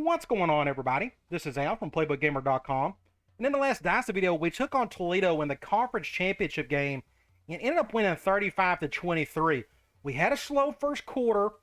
What's going on, everybody? This is Al from PlaybookGamer.com. And in the last Dynasty video, we took on Toledo in the conference championship game and ended up winning 35-23. We had a slow first quarter,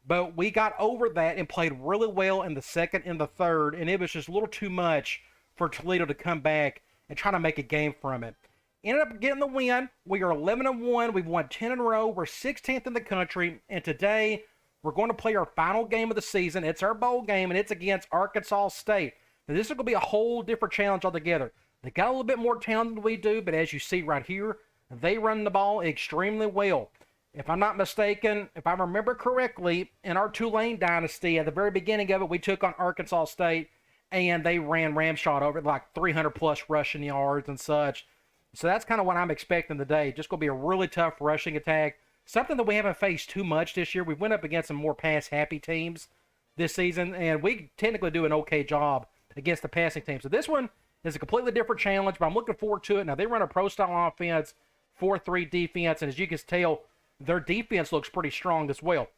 but we got over that and played really well in the second and the third, and it was just a little too much for Toledo to come back and try to make a game from it. Ended up getting the win. We are 11-1. We've won 10 in a row. We're 16th in the country, and today we're going to play our final game of the season. It's our bowl game, and it's against Arkansas State. Now, this is going to be a whole different challenge altogether. They got a little bit more talent than we do, but as you see right here, they run the ball extremely well. If I'm not mistaken, if I remember correctly, in our Tulane Dynasty, at the very beginning of it, we took on Arkansas State, and they ran ramshot over it, like 300-plus rushing yards and such. So that's kind of what I'm expecting today. Just going to be a really tough rushing attack. Something that we haven't faced too much this year. We went up against some more pass-happy teams this season, and we technically do an okay job against the passing team. So this one is a completely different challenge, but I'm looking forward to it. Now, they run a pro-style offense, 4-3 defense, and as you can tell, their defense looks pretty strong as well.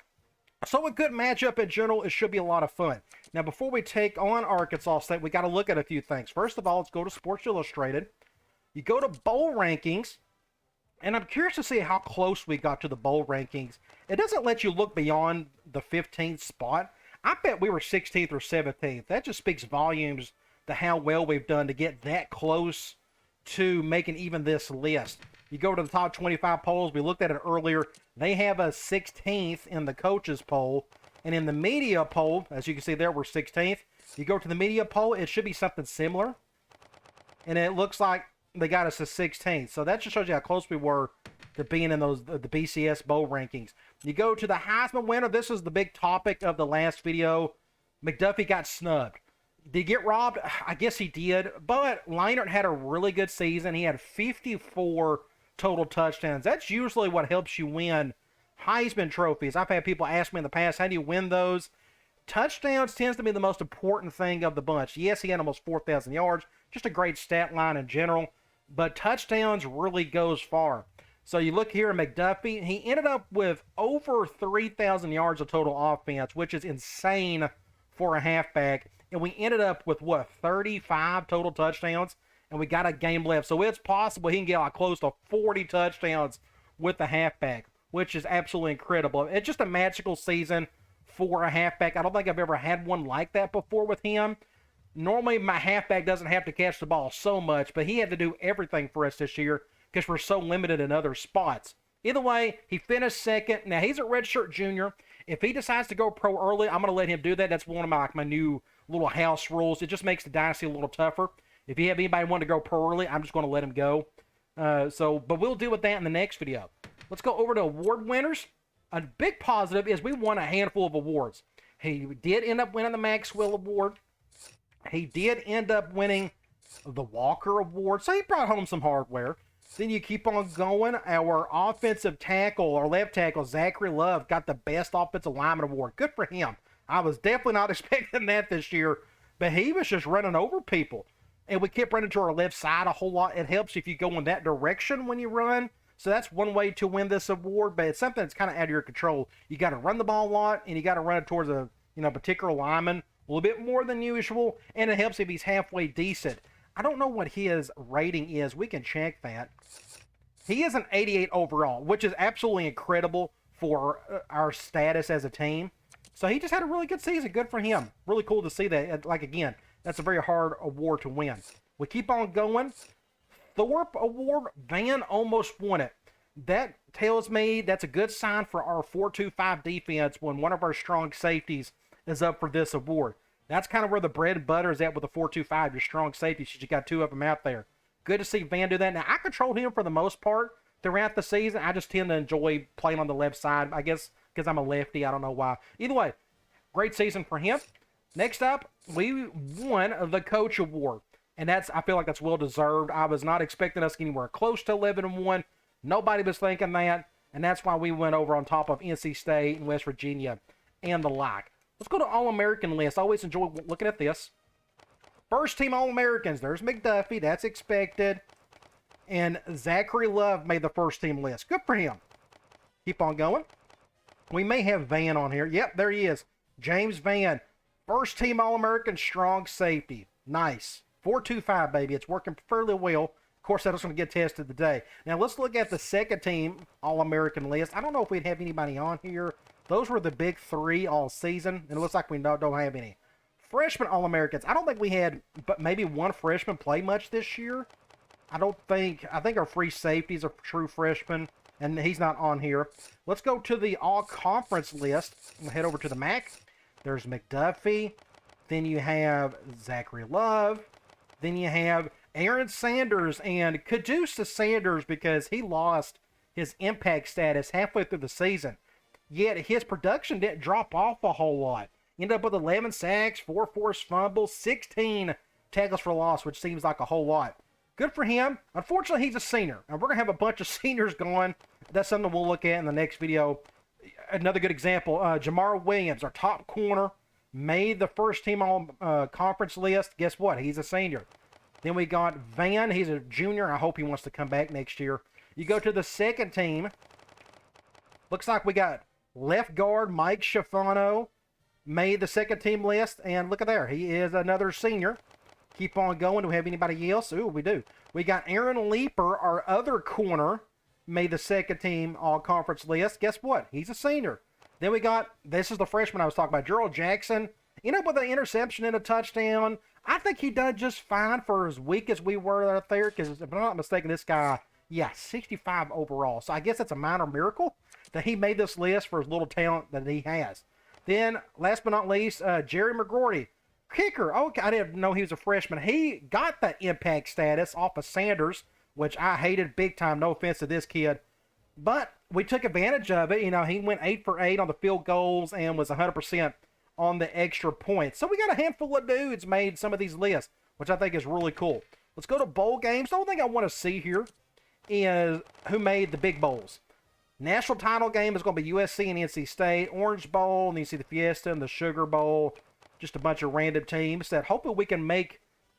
So a good matchup in general. It should be a lot of fun. Now, before we take on Arkansas State, we got to look at a few things. First of all, let's go to Sports Illustrated. You go to bowl rankings, and I'm curious to see how close we got to the bowl rankings. It doesn't let you look beyond the 15th spot. I bet we were 16th or 17th. That just speaks volumes to how well we've done to get that close to making even this list. You go to the top 25 polls. We looked at it earlier. They have a 16th in the coaches poll. And in the media poll, as you can see there, we're 16th. You go to the media poll, it should be something similar. And it looks like they got us to 16th. So that just shows you how close we were to being in those the BCS bowl rankings. You go to the Heisman winner. This is the big topic of the last video. McDuffie got snubbed. Did he get robbed? I guess he did. But Leinart had a really good season. He had 54 total touchdowns. That's usually what helps you win Heisman trophies. I've had people ask me in the past, how do you win those? Touchdowns tends to be the most important thing of the bunch. Yes, he had almost 4,000 yards. Just a great stat line in general. But touchdowns really goes far. So you look here at McDuffie. He ended up with over 3,000 yards of total offense, which is insane for a halfback. And we ended up with, what, 35 total touchdowns? And we got a game left. So it's possible he can get like close to 40 touchdowns with the halfback, which is absolutely incredible. It's just a magical season for a halfback. I don't think I've ever had one like that before with him. Normally, my halfback doesn't have to catch the ball so much, but he had to do everything for us this year because we're so limited in other spots. Either way, he finished second. Now, he's a redshirt junior. If he decides to go pro early, I'm going to let him do that. That's one of my new little house rules. It just makes the dynasty a little tougher. If you have anybody want to go pro early, I'm just going to let him go. But we'll deal with that in the next video. Let's go over to award winners. A big positive is we won a handful of awards. He did end up winning the Maxwell Award. He did end up winning the Walker Award, so he brought home some hardware. Then you keep on going. Our offensive tackle, our left tackle, Zachary Love, got the Best Offensive Lineman Award. Good for him. I was definitely not expecting that this year, but he was just running over people. And we kept running to our left side a whole lot. It helps if you go in that direction when you run. So that's one way to win this award, but it's something that's kind of out of your control. You got to run the ball a lot, and you got to run it towards a particular lineman a little bit more than usual, and it helps if he's halfway decent. I don't know what his rating is. We can check that. He is an 88 overall, which is absolutely incredible for our status as a team. So he just had a really good season. Good for him. Really cool to see that. Like, again, that's a very hard award to win. We keep on going. Thorpe Award, Van almost won it. That tells me that's a good sign for our 4-2-5 defense when one of our strong safeties is up for this award. That's kind of where the bread and butter is at with the 4-2-5, your strong safeties. You got two of them out there. Good to see Van do that. Now, I controlled him for the most part throughout the season. I just tend to enjoy playing on the left side, I guess because I'm a lefty. I don't know why. Either way, great season for him. Next up, we won the Coach Award. And I feel like that's well-deserved. I was not expecting us anywhere close to 11-1. Nobody was thinking that. And that's why we went over on top of NC State and West Virginia and the like. Let's go to All-American list. I always enjoy looking at this. First team All-Americans. There's McDuffie. That's expected. And Zachary Love made the first team list. Good for him. Keep on going. We may have Van on here. Yep, there he is. James Van. First team All-American strong safety. Nice. 4.25, baby. It's working fairly well. Of course, that's going to get tested today. Now, let's look at the second team All-American list. I don't know if we'd have anybody on here. Those were the big three all season, and it looks like we don't have any. Freshman All-Americans. I don't think we had but maybe one freshman play much this year. I think our free safety is a true freshman, and he's not on here. Let's go to the all-conference list. We'll head over to the MAC. There's McDuffie. Then you have Zachary Love. Then you have Aaron Sanders, and kudos to Sanders because he lost his impact status halfway through the season. Yet his production didn't drop off a whole lot. He ended up with 11 sacks, 4 forced fumbles, 16 tackles for loss, which seems like a whole lot. Good for him. Unfortunately, he's a senior, and we're going to have a bunch of seniors going. That's something we'll look at in the next video. Another good example, Jamar Williams, our top corner, made the first team on conference list. Guess what? He's a senior. Then we got Van. He's a junior. I hope he wants to come back next year. You go to the second team. Looks like we got left guard Mike Schifano made the second team list. And look at there. He is another senior. Keep on going. Do we have anybody else? Ooh, we do. We got Aaron Leeper, our other corner, made the second team all-conference list. Guess what? He's a senior. Then we got, this is the freshman I was talking about, Gerald Jackson. Ended up with an interception and a touchdown. I think he done just fine for as weak as we were out there, because if I'm not mistaken, this guy, 65 overall. So I guess that's a minor miracle that he made this list for his little talent that he has. Then, last but not least, Jerry McGorty. Kicker. Okay, I didn't know he was a freshman. He got that impact status off of Sanders, which I hated big time. No offense to this kid. But we took advantage of it. You know, he went 8 for 8 on the field goals and was 100% on the extra points. So we got a handful of dudes made some of these lists, which I think is really cool. Let's go to bowl games. The only thing I want to see here is who made the big bowls. National title game is going to be USC and NC State. Orange Bowl, and you see the Fiesta and the Sugar Bowl. Just a bunch of random teams that hopefully we can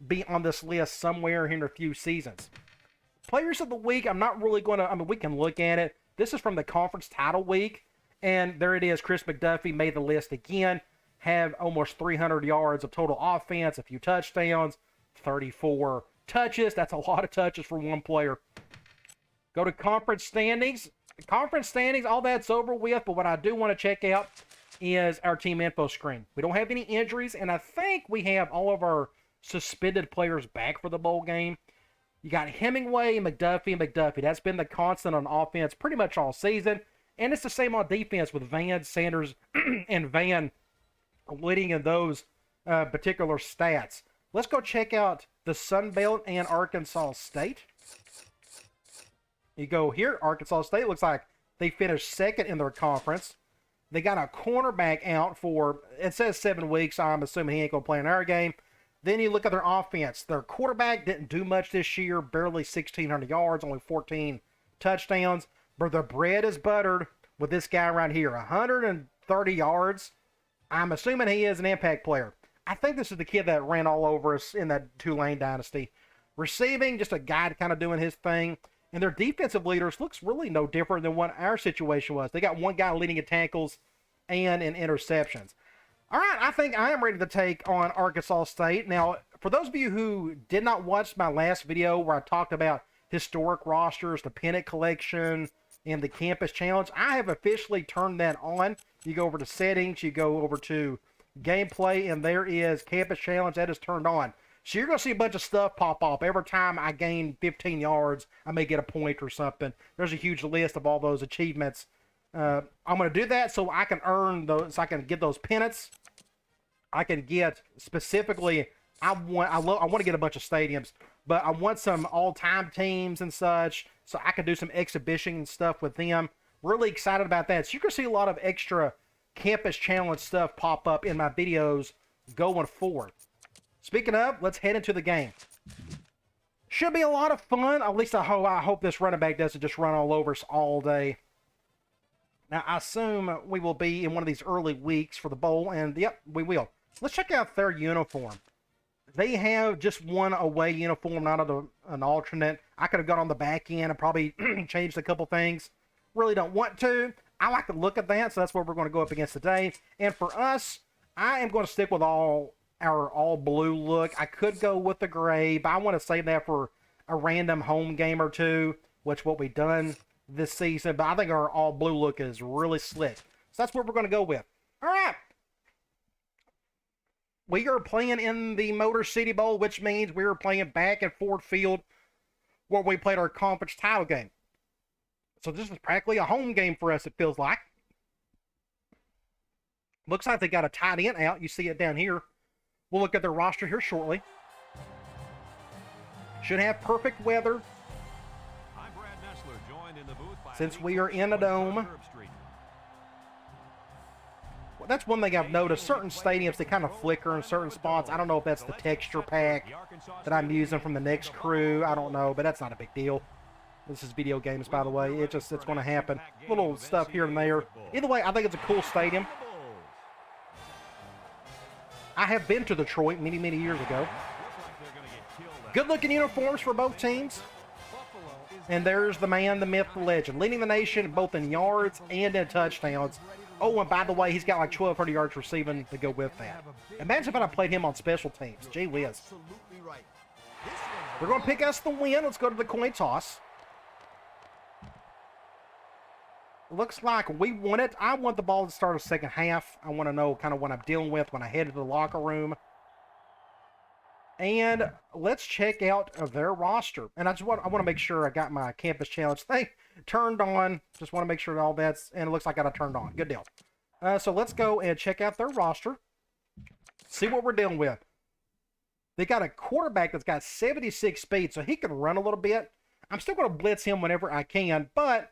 be on this list somewhere in a few seasons. Players of the week, I'm not really going to, we can look at it. This is from the conference title week, and there it is. Chris McDuffie made the list again. Have almost 300 yards of total offense, a few touchdowns, 34 touches. That's a lot of touches for one player. Go to conference standings. Conference standings, all that's over with, but what I do want to check out is our team info screen. We don't have any injuries, and I think we have all of our suspended players back for the bowl game. You got Hemingway, McDuffie, and McDuffie. That's been the constant on offense pretty much all season, and it's the same on defense with Van, Sanders, and Van leading in those particular stats. Let's go check out the Sun Belt and Arkansas State. You go here, Arkansas State looks like they finished second in their conference. They got a cornerback out for, it says 7 weeks, so I'm assuming he ain't going to play in our game. Then you look at their offense. Their quarterback didn't do much this year, barely 1,600 yards, only 14 touchdowns. But their bread is buttered with this guy right here, 130 yards. I'm assuming he is an impact player. I think this is the kid that ran all over us in that Tulane Dynasty. Receiving, just a guy kind of doing his thing. And their defensive leaders looks really no different than what our situation was. They got one guy leading in tackles and in interceptions. All right, I think I am ready to take on Arkansas State. Now, for those of you who did not watch my last video where I talked about historic rosters, the pennant collection, and the campus challenge, I have officially turned that on. You go over to settings, you go over to gameplay, and there is campus challenge. That is turned on. So you're going to see a bunch of stuff pop up. Every time I gain 15 yards, I may get a point or something. There's a huge list of all those achievements. I'm going to do that so I can earn those, so I can get those pennants. I can get specifically, I want to get a bunch of stadiums, but I want some all-time teams and such, so I can do some exhibition stuff with them. Really excited about that. So you're going to see a lot of extra campus challenge stuff pop up in my videos going forward. Speaking of, let's head into the game. Should be a lot of fun. At least I hope this running back doesn't just run all over us all day. Now, I assume we will be in one of these early weeks for the bowl, and yep, we will. Let's check out their uniform. They have just one away uniform, not an alternate. I could have gone on the back end and probably changed a couple things. Really don't want to. I like to look at that, so that's what we're going to go up against today. And for us, I am going to stick with our all blue look. I could go with the gray, but I want to save that for a random home game or two, which what we've done this season. But I think our all blue look is really slick. So that's what we're going to go with. All right. We are playing in the Motor City Bowl, which means we are playing back at Ford Field where we played our conference title game. So this is practically a home game for us, it feels like. Looks like they got a tight end out. You see it down here. We'll look at their roster here shortly. Should have perfect weather since we are in a dome. Well, that's one thing I've noticed. Certain stadiums, they kind of flicker in certain spots. I don't know if that's the texture pack that I'm using from the next crew. I don't know, but that's not a big deal. This is video games, by the way. It's going to happen. Little stuff here and there. Either way, I think it's a cool stadium. I have been to Detroit many, many years ago. Good-looking uniforms for both teams. And there's the man, the myth, the legend, leading the nation both in yards and in touchdowns. Oh, and by the way, he's got like 1,200 yards receiving to go with that. Imagine if I played him on special teams. Gee whiz. We're going to pick us the win. Let's go to the coin toss. Looks like we won it. I want the ball to start a second half. I want to know kind of what I'm dealing with when I head to the locker room. And let's check out their roster. And I want to make sure I got my campus challenge thing turned on. Just want to make sure all that's, and it looks like I got it turned on. Good deal. So let's go and check out their roster. See what we're dealing with. They got a quarterback that's got 76 speed, so he can run a little bit. I'm still going to blitz him whenever I can, but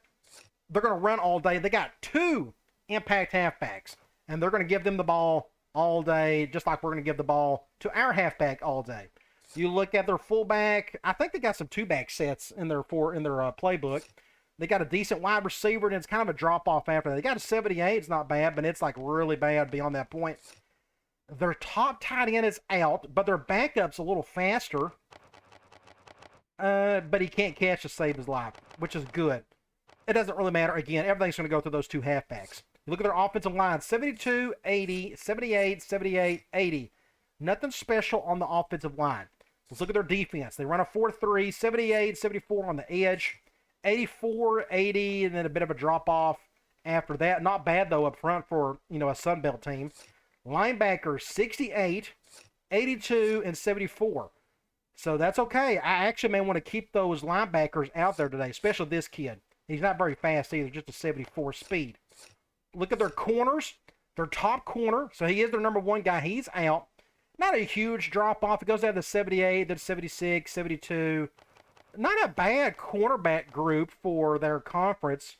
they're going to run all day. They got 2 impact halfbacks, and they're going to give them the ball all day, just like we're going to give the ball to our halfback all day. You look at their fullback. I think they got some 2-back sets in their playbook. They got a decent wide receiver, and it's kind of a drop-off after that. They got a 78. It's not bad, but it's like really bad beyond that point. Their top tight end is out, but their backup's a little faster. But he can't catch to save his life, which is good. It doesn't really matter. Again, everything's going to go through those 2 halfbacks. You look at their offensive line, 72, 80, 78, 78, 80. Nothing special on the offensive line. Let's look at their defense. They run a 4-3, 78, 74 on the edge, 84, 80, and then a bit of a drop-off after that. Not bad, though, up front for, a Sun Belt team. Linebackers, 68, 82, and 74. So that's okay. I actually may want to keep those linebackers out there today, especially this kid. He's not very fast either, just a 74 speed. Look at their corners. Their top corner, so he is their number 1 guy. He's out. Not a huge drop-off. It goes down to 78, then 76, 72. Not a bad cornerback group for their conference.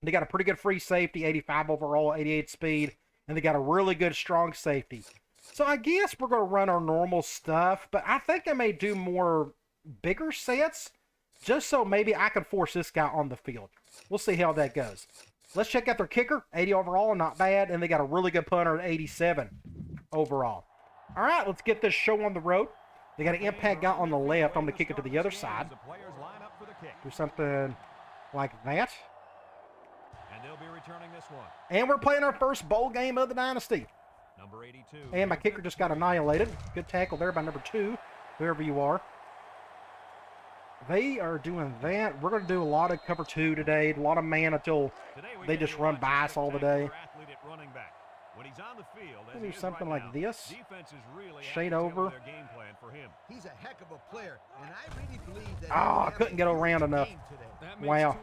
They got a pretty good free safety, 85 overall, 88 speed, and they got a really good strong safety. So I guess we're going to run our normal stuff, but I think I may do more bigger sets just so maybe I can force this guy on the field. We'll see how that goes. Let's check out their kicker, 80 overall, not bad, and they got a really good punter at 87 overall. All right, let's get this show on the road. They got an impact guy on the left. I'm going to kick it to the other side. Do something like that. And they'll be returning this one. And we're playing our first bowl game of the Dynasty. Number 82. And my kicker just got annihilated. Good tackle there by number 2, whoever you are. They are doing that. We're going to do a lot of cover 2 today, a lot of man until they just run by us all the day. We'll do something like this. Shade over. He's a heck of a player, and I really believe that. Oh, I couldn't get around enough. Wow.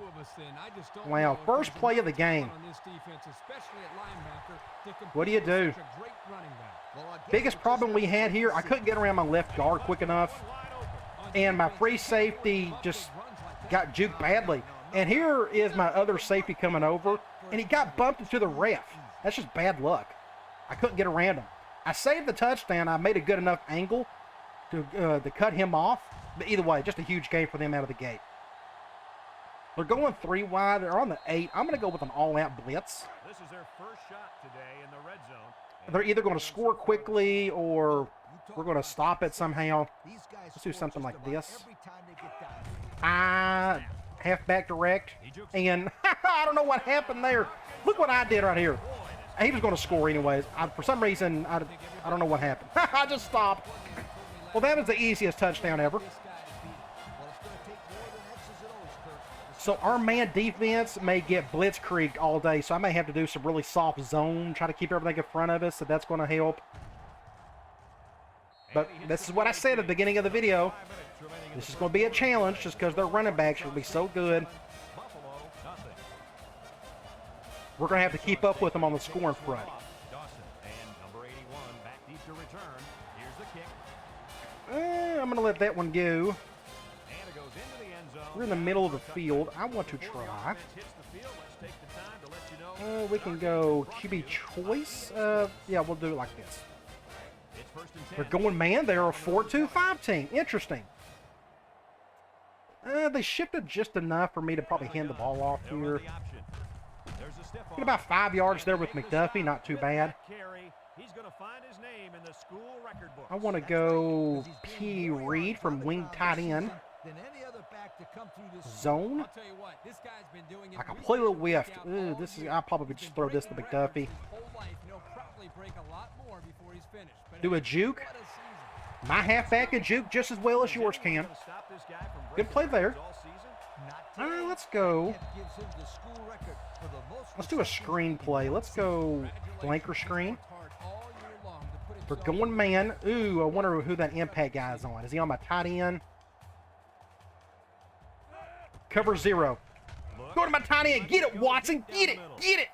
Wow. First play of the game. What do you do? Biggest problem we had here, I couldn't get around my left guard quick enough. And my free safety just got juked badly. And here is my other safety coming over, and he got bumped into the ref. That's just bad luck. I couldn't get around him. I saved the touchdown. I made a good enough angle to cut him off. But either way, just a huge game for them out of the gate. They're going 3 wide. They're on the 8. I'm going to go with an all-out blitz. This is their first shot today in the red zone. They're either going to score quickly or we're going to stop it somehow. Let's do something like this. Halfback direct. And I don't know what happened there. Look what I did right here. He was going to score anyways. For some reason, I don't know what happened. I just stopped. Well, that was the easiest touchdown ever. So our man defense may get blitzkrieged all day, so I may have to do some really soft zone, try to keep everything in front of us, so that's going to help. But this is what I said at the beginning of the video. This is going to be a challenge just because their running backs will be so good. We're going to have to keep up with them on the scoring front. I'm going to let that one go. We're in the middle of the field. I want to try. We can go QB choice. Yeah, we'll do it like this. They're going man. They're a 4-2-5 team. Interesting. They shifted just enough for me to probably hand the ball off here. Get about 5 yards there with McDuffie. Not too bad. I want to go P. Reed from wing tight end. Zone. I completely whiffed. Ooh, I'll probably just throw this to McDuffie. Do a juke. My halfback can juke just as well as yours can. Good play there. Let's go. Let's do a screen play. Let's go flanker screen. We're going man. Ooh, I wonder who that impact guy is on. Is he on my tight end? Cover 0. Go to my tight end. Get it, Watson. Get it. Get it.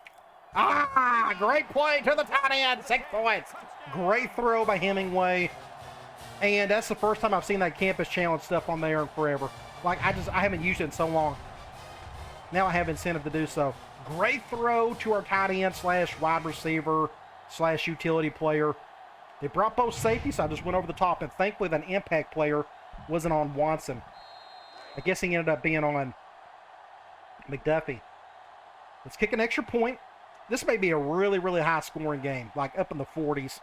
Ah, great play to the tight end. 6 points. Great throw by Hemingway. And that's the first time I've seen that campus challenge stuff on there in forever. Like, I haven't used it in so long. Now I have incentive to do so. Great throw to our tight end / wide receiver / utility player. They brought both safeties, so I just went over the top. And thankfully, that impact player wasn't on Watson. I guess he ended up being on McDuffie. Let's kick an extra point. This may be a really, really high-scoring game, like up in the 40s.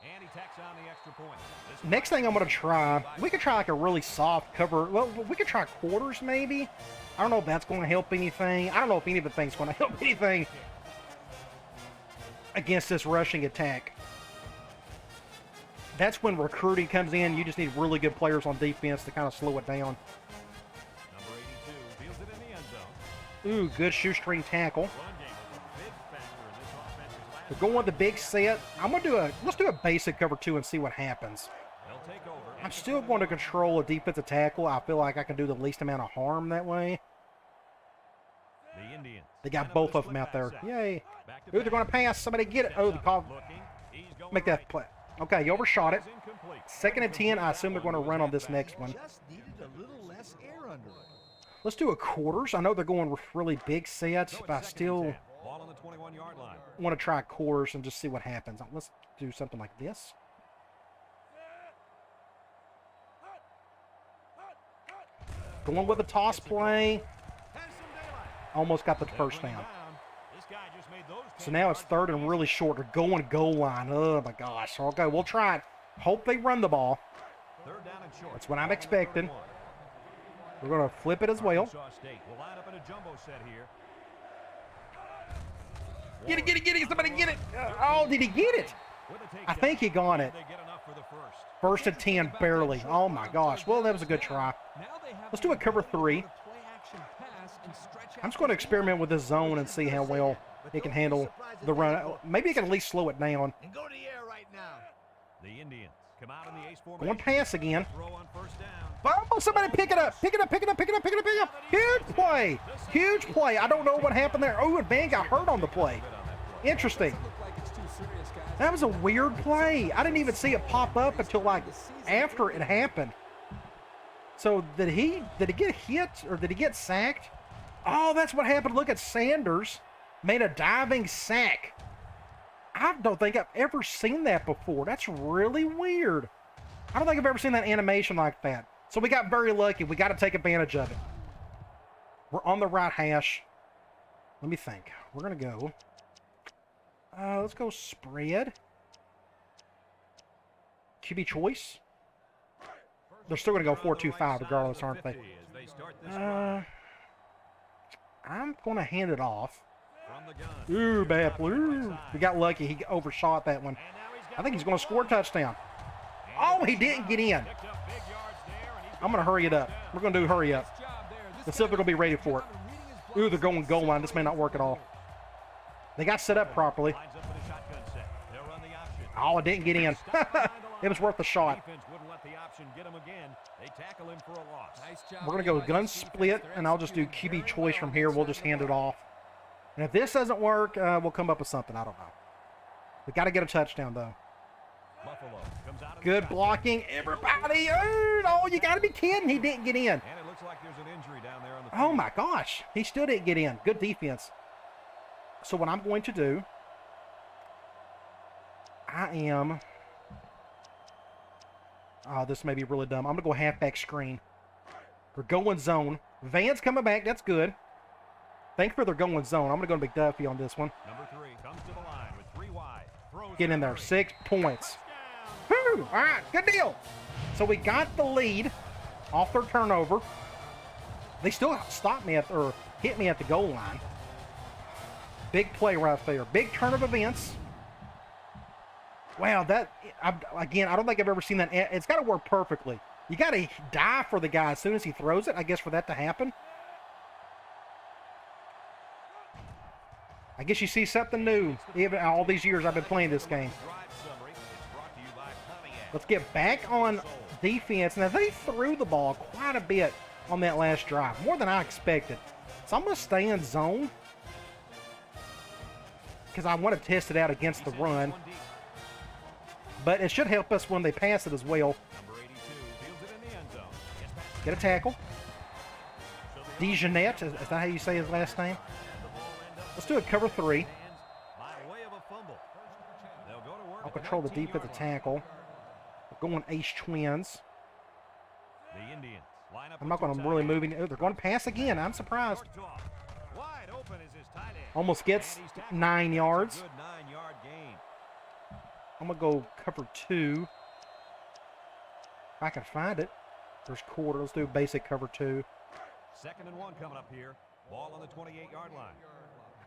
And he tacks on the extra point. Next thing I'm going to try, we could try like a really soft cover. Well, we could try quarters maybe. I don't know if that's going to help anything. I don't know if any of the things going to help anything against this rushing attack. That's when recruiting comes in. You just need really good players on defense to kind of slow it down. Number 82 fields it in the end zone. Ooh, good shoestring tackle. We're going with the big set. Let's do a basic cover 2 and see what happens. I'm still going to control a defensive tackle. I feel like I can do the least amount of harm that way. They got both of them out there. Yay. Ooh, they're going to pass. Somebody get it. Oh, the call. Make that play. Okay, you overshot it. 2nd and 10. I assume they're going to run on this next one. Let's do a quarters. I know they're going with really big sets, but I still want to try quarters and just see what happens. Let's do something like this. Going with a toss play. Almost got the first down. So now it's 3rd and really short. They're going goal line. Oh, my gosh. Okay, we'll try it. Hope they run the ball. That's what I'm expecting. We're going to flip it as well. Get it, get it, get it. Somebody get it. Oh, did he get it? I think he got it. 1st and 10, barely. Oh, my gosh. Well, that was a good try. Let's do a cover 3. I'm just going to experiment with this zone and see how well it can handle the run. Maybe it can at least slow it down. Going pass again. Oh, somebody pick it up. Pick it up, pick it up, pick it up, pick it up, pick it up. Huge play. Huge play. I don't know what happened there. Oh, and Van got hurt on the play. Interesting. That was a weird play. I didn't even see it pop up until like after it happened. So did he get hit or did he get sacked? Oh, that's what happened. Look at Sanders made a diving sack. I don't think I've ever seen that before. That's really weird. I don't think I've ever seen that animation like that. So we got very lucky. We got to take advantage of it. We're on the right hash. Let me think. We're going to go. Let's go spread. QB choice. They're still going to go 4-2-5 regardless, aren't they? I'm going to hand it off. From the gun. Ooh, bad play. Ooh. We got lucky. He overshot that one. I think he's going to score a touchdown. Oh, he didn't get in. I'm going to hurry it up. We're going to do hurry up. Let's see if they're going to be ready for it. Ooh, they're going goal line. This may not work at all. They got set up properly. Oh, it didn't get in. It was worth the shot. We're going to go gun split, and I'll just do QB choice from here. We'll just hand it off. And if this doesn't work, we'll come up with something. I don't know. We got to get a touchdown, though. Good blocking, everybody. Oh, you got to be kidding. He didn't get in. Oh, my gosh. He still didn't get in. Good defense. So what I'm going to do, oh, this may be really dumb. I'm going to go halfback screen. We're going zone. Van's coming back. That's good. Thankfully, they're going zone. I'm going to go to McDuffie on this one. Number 3 comes to the line with 3 wide. Get in there. 6 points. Whew. All right. Good deal. So we got the lead off their turnover. They still stopped me or hit me at the goal line. Big play right there. Big turn of events. Wow, again, I don't think I've ever seen that. It's got to work perfectly. You got to die for the guy as soon as he throws it, I guess, for that to happen. I guess you see something new, even all these years I've been playing this game. Let's get back on defense. Now, they threw the ball quite a bit on that last drive, more than I expected. So I'm going to stay in zone because I want to test it out against the run. But it should help us when they pass it as well. Get a tackle. Dejanette, is that how you say his last name? Let's do a cover 3. I'll control the defensive tackle. We're going ace twins. I'm not going to really move in. Oh, they're going to pass again. I'm surprised. Almost gets 9 yards. I'm going to go cover 2. If I can find it. There's quarter. Let's do basic cover 2. 2nd and 1 coming up here. Ball on the 28-yard line.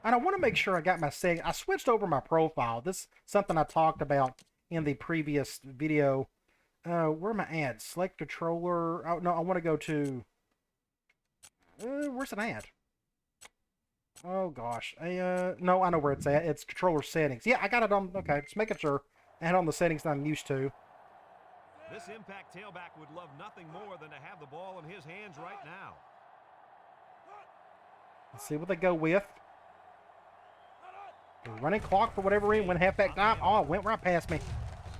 And I want to make sure I got my setting. I switched over my profile. This is something I talked about in the previous video. Where am I at? Select controller. Oh, no, I want to go to... where's it at? Oh, gosh. No, I know where it's at. It's controller settings. Yeah, I got it on... Okay, just making sure I had on the settings that I'm used to. This impact tailback would love nothing more than to have the ball in his hands right now. Let's see what they go with. The running clock for whatever reason went halfback dive. Oh, it went right past me.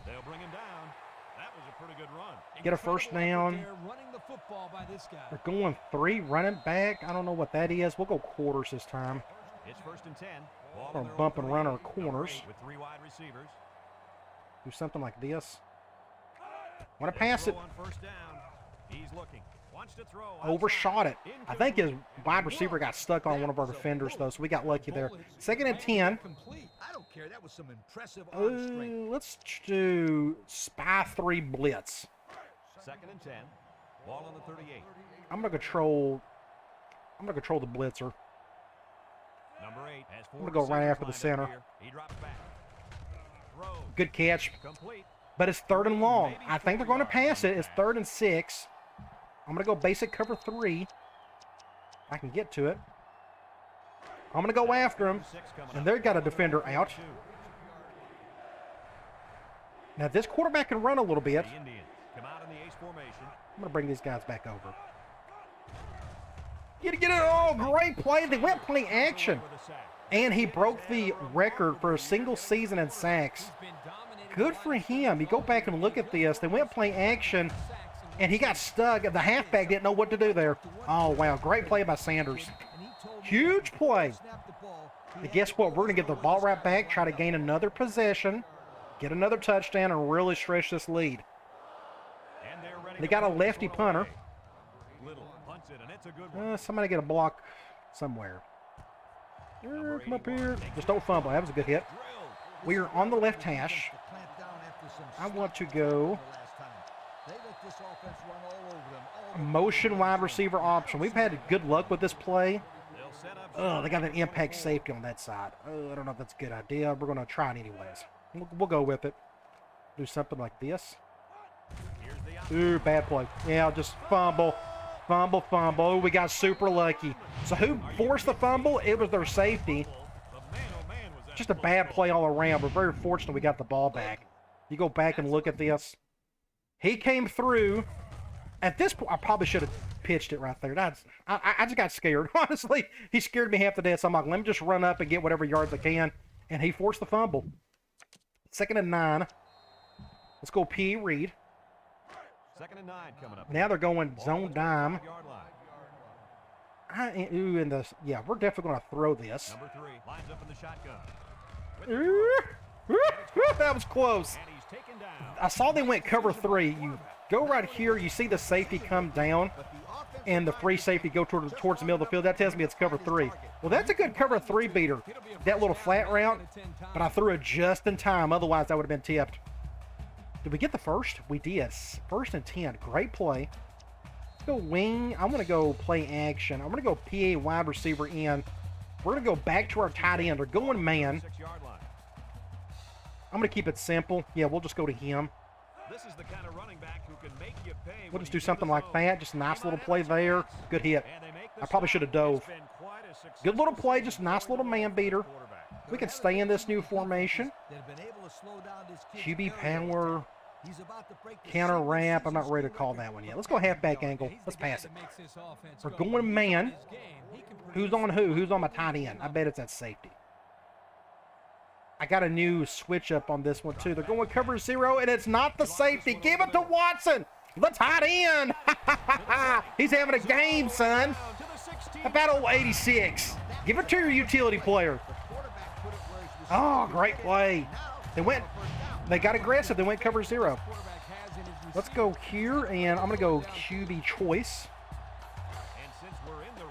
They'll bring him down. That was a pretty good run. Get a first down. They're going 3 running back. I don't know what that is. We'll go quarters this time. It's 1st and 10. Or bump and run our corners. With 3 wide receivers. Do something like this. Want to pass it. First down. He's looking. Wants to throw. Overshot it. I think his wide receiver got stuck on one of our defenders, though, so we got lucky there. 2nd and 10. I don't care. That was some impressive arm strength. Let's do spy 3 blitz. 2nd and 10. Ball on the 38. I'm gonna control the blitzer. Number 8 has 4. I'm gonna go right after the center. He drops back. Throws. Good catch. Complete. But it's 3rd and long. I think they're going to pass it. It's 3rd and 6. I'm going to go basic cover 3. If I can get to it. I'm going to go after him. And they've got a defender out. Now, this quarterback can run a little bit. I'm going to bring these guys back over. Get it. Oh, great play. They went play action. And he broke the record for a single season in sacks. Good for him. You go back and look at this. They went play action, and he got stuck. The halfback didn't know what to do there. Oh, wow. Great play by Sanders. Huge play. And guess what? We're going to get the ball right back, try to gain another possession, get another touchdown, and really stretch this lead. They got a lefty punter. Somebody get a block somewhere. Come up here. Just don't fumble. That was a good hit. We are on the left hash. I want to go motion wide receiver option. We've had good luck with this play. Oh, they got an impact safety on that side. I don't know if that's a good idea. We're going to try it anyways. We'll go with it. Do something like this. Ooh, bad play. Yeah, just fumble. Fumble, fumble. Ooh, we got super lucky. So who forced the fumble? It was their safety. Just a bad play all around. We're very fortunate we got the ball back. You go back and look at this. He came through. At this point, I probably should have pitched it right there. I just got scared. Honestly, he scared me half to death. So I'm like, let me just run up and get whatever yards I can. And he forced the fumble. 2nd and 9. Let's go P. Reed. 2nd and 9 coming up. Now they're going zone dime. Yeah, we're definitely going to throw this. Number 3 lines up in the shotgun. That was close. And he's taken down. I saw they went cover 3. You go right here, you see the safety come down, and the free safety go towards the middle of the field. That tells me it's cover 3. Well, that's a good cover 3 beater, that little flat route, but I threw it just in time. Otherwise, that would have been tipped. Did we get the first? We did. 1st and 10. Great play. Let's go wing. I'm going to go play action. I'm going to go PA wide receiver in. We're going to go back to our tight end. They're going man. I'm going to keep it simple. Yeah, we'll just go to him. This is the kind of running back who can make you pay. We'll just do something like that. Just a nice little play there. Good hit. I probably should have dove. Good little play. Just a nice little man beater. We can stay in this new formation. QB power. Counter ramp. I'm not ready to call that one yet. Let's go halfback angle. Let's pass it. We're going man. Who's on who? Who's on my tight end? I bet it's at safety. I got a new switch up on this one too. They're going cover 0, and it's not the safety. Give it to Watson. The tight end. He's having a game, son. About old 86. Give it to your utility player. Oh, great play. They got aggressive. They went cover 0. Let's go here, and I'm going to go QB choice.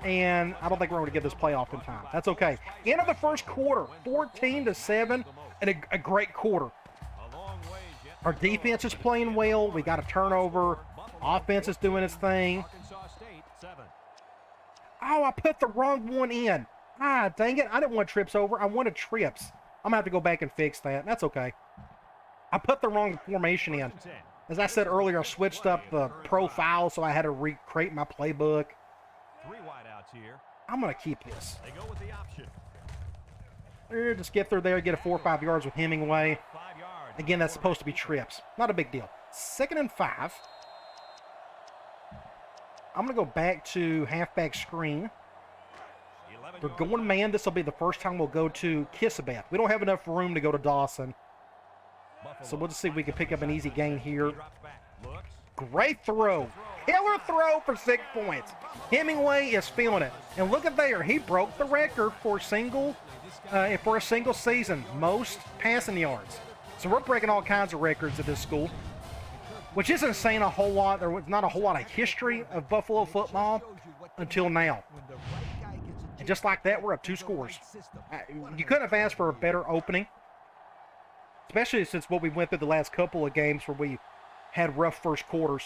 And I don't think we're going to get this playoff in time. That's okay. End of the first quarter, 14-7, and a great quarter. Our defense is playing well. We got a turnover. Offense is doing its thing. Oh, I put the wrong one in. Ah, dang it. I didn't want trips over. I wanted trips. I'm going to have to go back and fix that. That's okay. I put the wrong formation in. As I said earlier, I switched up the profile, so I had to recreate my playbook. 3 wideouts here. I'm going to keep this. They go with the option. Just get through there, get a 4 or 5 yards with Hemingway. 5 yards. Again, that's supposed to be trips. Not a big deal. 2nd and 5. I'm going to go back to halfback screen. We're going man. This will be the first time we'll go to Kissabeth. We don't have enough room to go to Dawson. So we'll just see if we can pick up an easy gain here. Great throw. Killer throw for 6 points. Hemingway is feeling it. And look at there. He broke the record for a single season. Most passing yards. So we're breaking all kinds of records at this school, which isn't saying a whole lot. There was not a whole lot of history of Buffalo football until now. And just like that, we're up 2 scores. You couldn't have asked for a better opening, especially since what we went through the last couple of games where we had rough first quarters.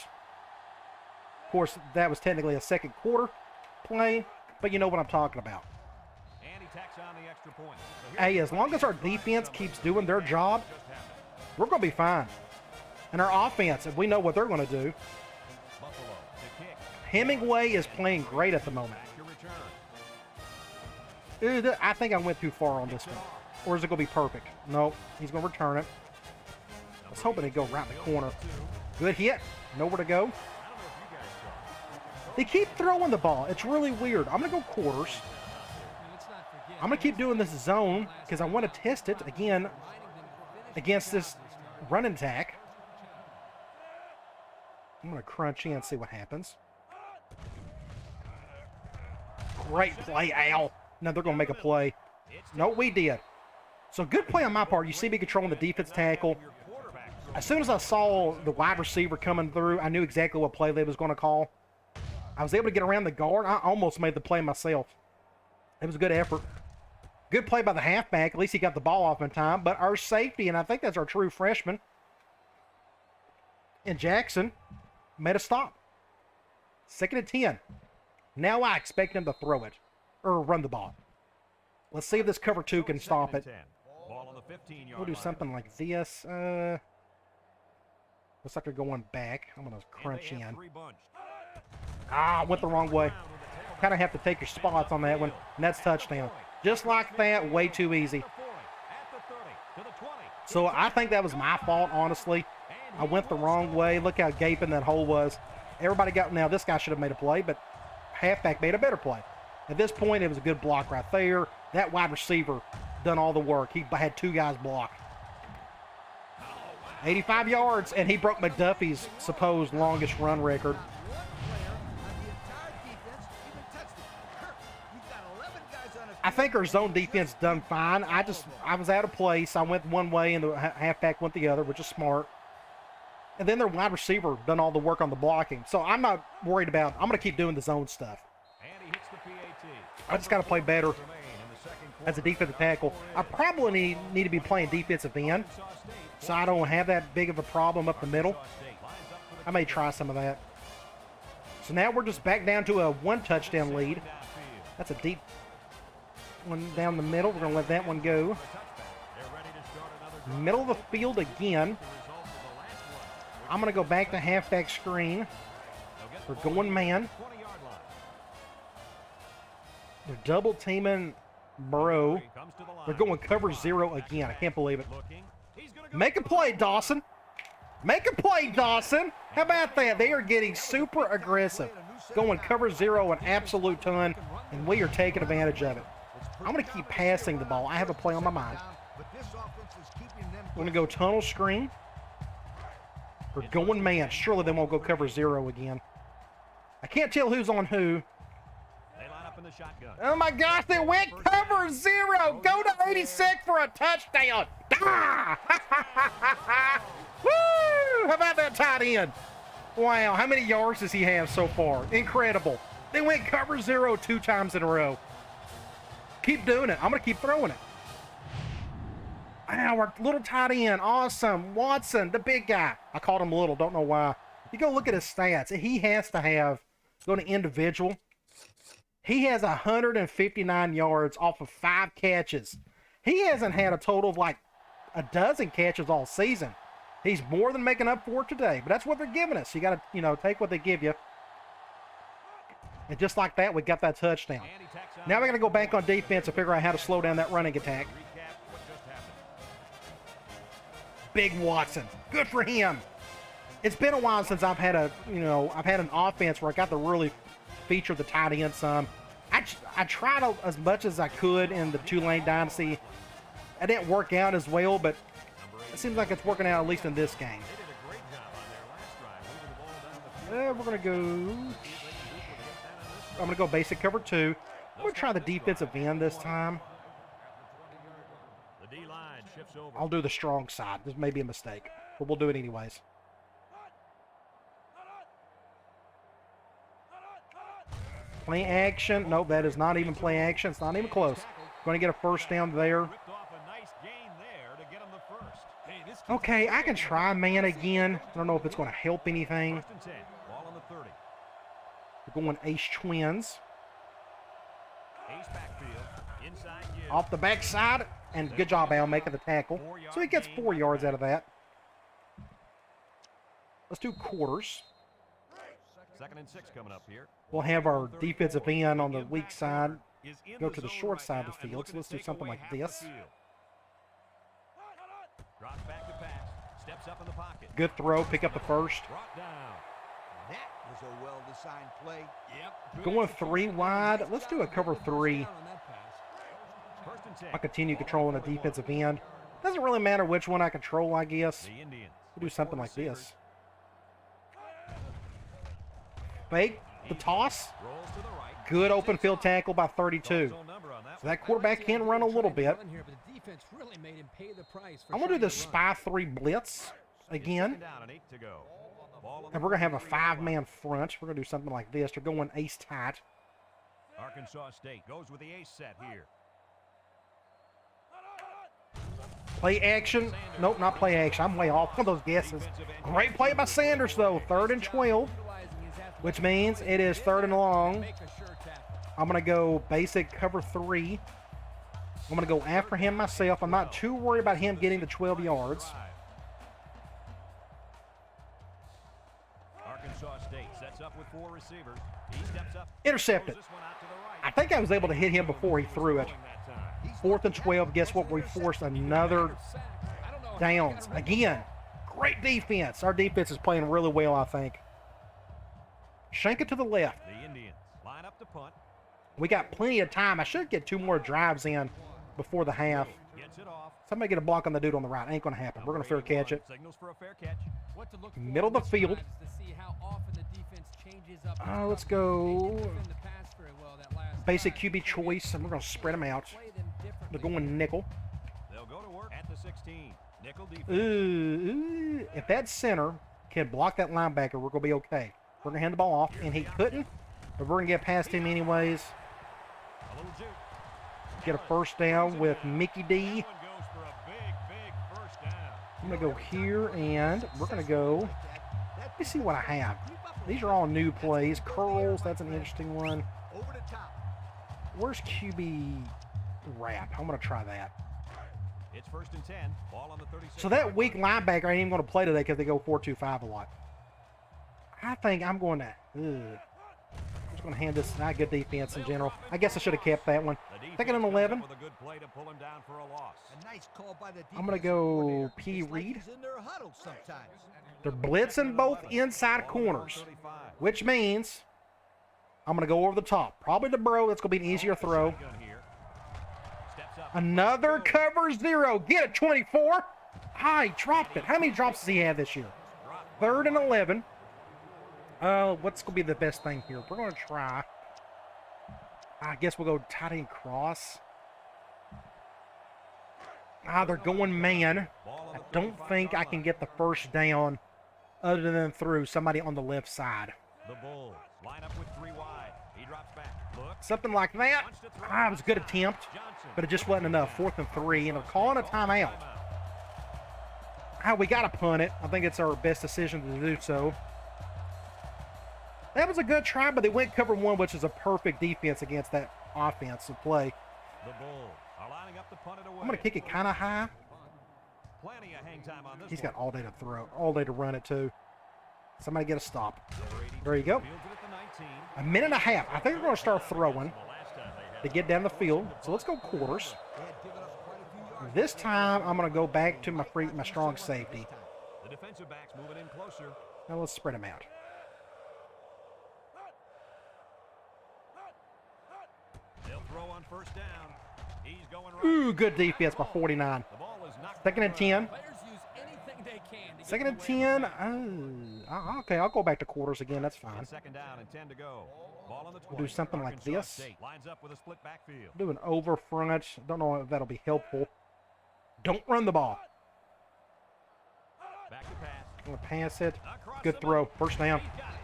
Of course, that was technically a second quarter play, but you know what I'm talking about. And he tacks on the extra point. Hey, as long as our defense keeps doing their job, we're going to be fine. And our offense, if we know what they're going to do. Hemingway is playing great at the moment. I think I went too far on this one. Or is it going to be perfect? Nope. He's going to return it. I was hoping he'd go right in the corner. Good hit. Nowhere to go. They keep throwing the ball. It's really weird. I'm going to go quarters. I'm going to keep doing this zone because I want to test it again against this running attack. I'm going to crunch in and see what happens. Great play, Al. Now they're going to make a play. No, we did. So good play on my part. You see me controlling the defense tackle. As soon as I saw the wide receiver coming through, I knew exactly what play they was going to call. I was able to get around the guard. I almost made the play myself. It was a good effort. Good play by the halfback. At least he got the ball off in time. But our safety, and I think that's our true freshman, and Jackson, made a stop. 2nd and 10. Now I expect him to throw it or run the ball. Let's see if this cover 2 can stop it. Ball on the 15-yard We'll do line. something like this. Looks like they're going back. I'm going to crunch And they have in. three bunched. Ah, went the wrong way. Kind of have to take your spots on that one, and that's touchdown. Just like that, way too easy. So I think that was my fault, honestly. I went the wrong way. Look how gaping that hole was. Everybody got, now this guy should have made a play, but halfback made a better play. At this point, it was a good block right there. That wide receiver done all the work. He had 2 guys block. 85 yards, and he broke McDuffie's supposed longest run record. I think our zone defense done fine. I was out of place. I went one way and the halfback went the other, which is smart. And then their wide receiver done all the work on the blocking. So I'm not worried about, I'm going to keep doing the zone stuff. I just got to play better as a defensive tackle. I probably need to be playing defensive end, so I don't have that big of a problem up the middle. I may try some of that. So now we're just back down to a 1 touchdown lead. That's a deep one down the middle. We're going to let that one go. Middle of the field again. I'm going to go back to halfback screen. We're going man. They're double teaming Burrow. They're going cover 0 again. I can't believe it. Make a play, Dawson. Make a play, Dawson. How about that? They are getting super aggressive. Going cover 0 an absolute ton, and we are taking advantage of it. I'm going to keep passing the ball. I have a play on my mind. We're going to go tunnel screen. We're going man. Surely they won't go cover 0 again. I can't tell who's on who. Oh my gosh, they went cover 0. Go to 86 for a touchdown. Ah! Woo! How about that tight end? Wow, how many yards does he have so far? Incredible. They went cover 0 2 times in a row. Keep doing it. I'm going to keep throwing it. Wow, our little tight end. Awesome. Watson, the big guy. I called him little. Don't know why. You go look at his stats. He has to have, go to individual. He has 159 yards off of 5 catches. He hasn't had a total of like a dozen catches all season. He's more than making up for it today, but that's what they're giving us. You got to, take what they give you. And just like that, we got that touchdown. Now we're going to go back on defense and figure out how to slow down that running attack. Big Watson. Good for him. It's been a while since I've had I've had an offense where I got to really feature the tight end some. I tried as much as I could in the Tulane Dynasty. It didn't work out as well, but it seems like it's working out at least in this game. We're going to go... I'm going to go basic cover 2. I'm going to try the defensive end this time. I'll do the strong side. This may be a mistake, but we'll do it anyways. Play action. Nope, that is not even play action. It's not even close. Going to get a first down there. Okay, I can try man again. I don't know if it's going to help anything. We're going ace twins. Off the backside. And good job, Al, making the tackle. So he gets 4 yards out of that. Let's do quarters. 2nd and 6 coming up here. We'll have our defensive end on the weak side go to the short side of the field. So let's do something like this. Good throw. Pick up the first. That was a well-designed play. Going 3 wide. Let's do a cover 3. I'll continue controlling the defensive end. Doesn't really matter which one I control, I guess. We'll do something like this. Fake the toss. Good open field tackle by 32. So that quarterback can run a little bit. I'm going to do the spy 3 blitz again. And we're going to have a 5-man front. We're going to do something like this. They're going ace tight. Arkansas State goes with the ace set here. Play action. Nope, not play action. I'm way off on those guesses. Great play by Sanders, though. 3rd and 12, which means it is 3rd and long. I'm going to go basic cover 3. I'm going to go after him myself. I'm not too worried about him getting to 12 yards. Arkansas State sets up with 4 receivers. He steps up. Intercepted. I think I was able to hit him before he threw it. 4th and 12. Guess what? We forced another downs. Again, great defense. Our defense is playing really well, I think. Shank it to the left. The Indians line up to punt. We got plenty of time. I should get 2 more drives in before the half. Gets it off. Somebody get a block on the dude on the right. Ain't going to happen. We're going to fair catch it. Signals for a fair catch. Middle of the field. Let's go basic QB choice, and we're going to spread them out. They're going nickel. They'll go to work at the 16. Nickel defense. Ooh, if that center can block that linebacker, we're going to be okay. We're going to hand the ball off, and he couldn't, but we're going to get past him anyways. A little juke. Get a first down with Mickey D. That one goes for a big first down. I'm going to go here, and we're going to go. Let me see what I have. These are all new plays. Curls, that's an interesting one. Over the top. Where's QB wrap? I'm going to try that. It's 1st and 10. Ball on the 36. So that weak linebacker ain't even going to play today because they go 4-2-5 a lot. I think I'm going to. I'm just going to hand this. Not good defense in general. I guess I should have kept that one. 2nd and 11. With a good play to pull him down for a loss. A nice call by the I'm going to defensive go coordinator. P. It's like Reed. he's in their huddle sometimes. They're blitzing both inside corners, which means I'm going to go over the top. Probably to Bro. That's going to be an easier throw. Another cover 0. Get it, 24. He dropped it. How many drops does he have this year? 3rd and 11. What's going to be the best thing here? We're going to try. I guess we'll go tight end cross. They're going man. I don't think I can get the first down other than through somebody on the left side. The Bulls line up with 3 wide. He drops back. Look. Something like that. It was a good attempt, but it just wasn't enough. 4th and 3, and they're calling a timeout. We got to punt it. I think it's our best decision to do so. That was a good try, but they went cover 1, which is a perfect defense against that offensive play. The Bulls are lining up to punt it away. I'm going to kick it kind of high. Plenty of hang time on this. He's got all day to throw, all day to run it too. Somebody get a stop. There you go. 1.5 minutes. I think we're going to start throwing to get down the field. So let's go quarters. This time I'm going to go back to my strong safety. The defensive backs moving in closer. Now let's spread them out. They'll throw on 1st down. He's going right. Ooh, good defense by 49. The ball is knocked 2nd and 10. Players use anything they can to 2nd and 10. Okay, I'll go back to quarters again. That's fine. 2nd down and 10 to go. Ball on the 20. We'll do something like Arkansas this. State lines up with a split backfield. Do an over front. Don't know if that'll be helpful. Don't run the ball. Back to pass. I'm going to pass it. Across Good the throw. middle. First down. He's got it.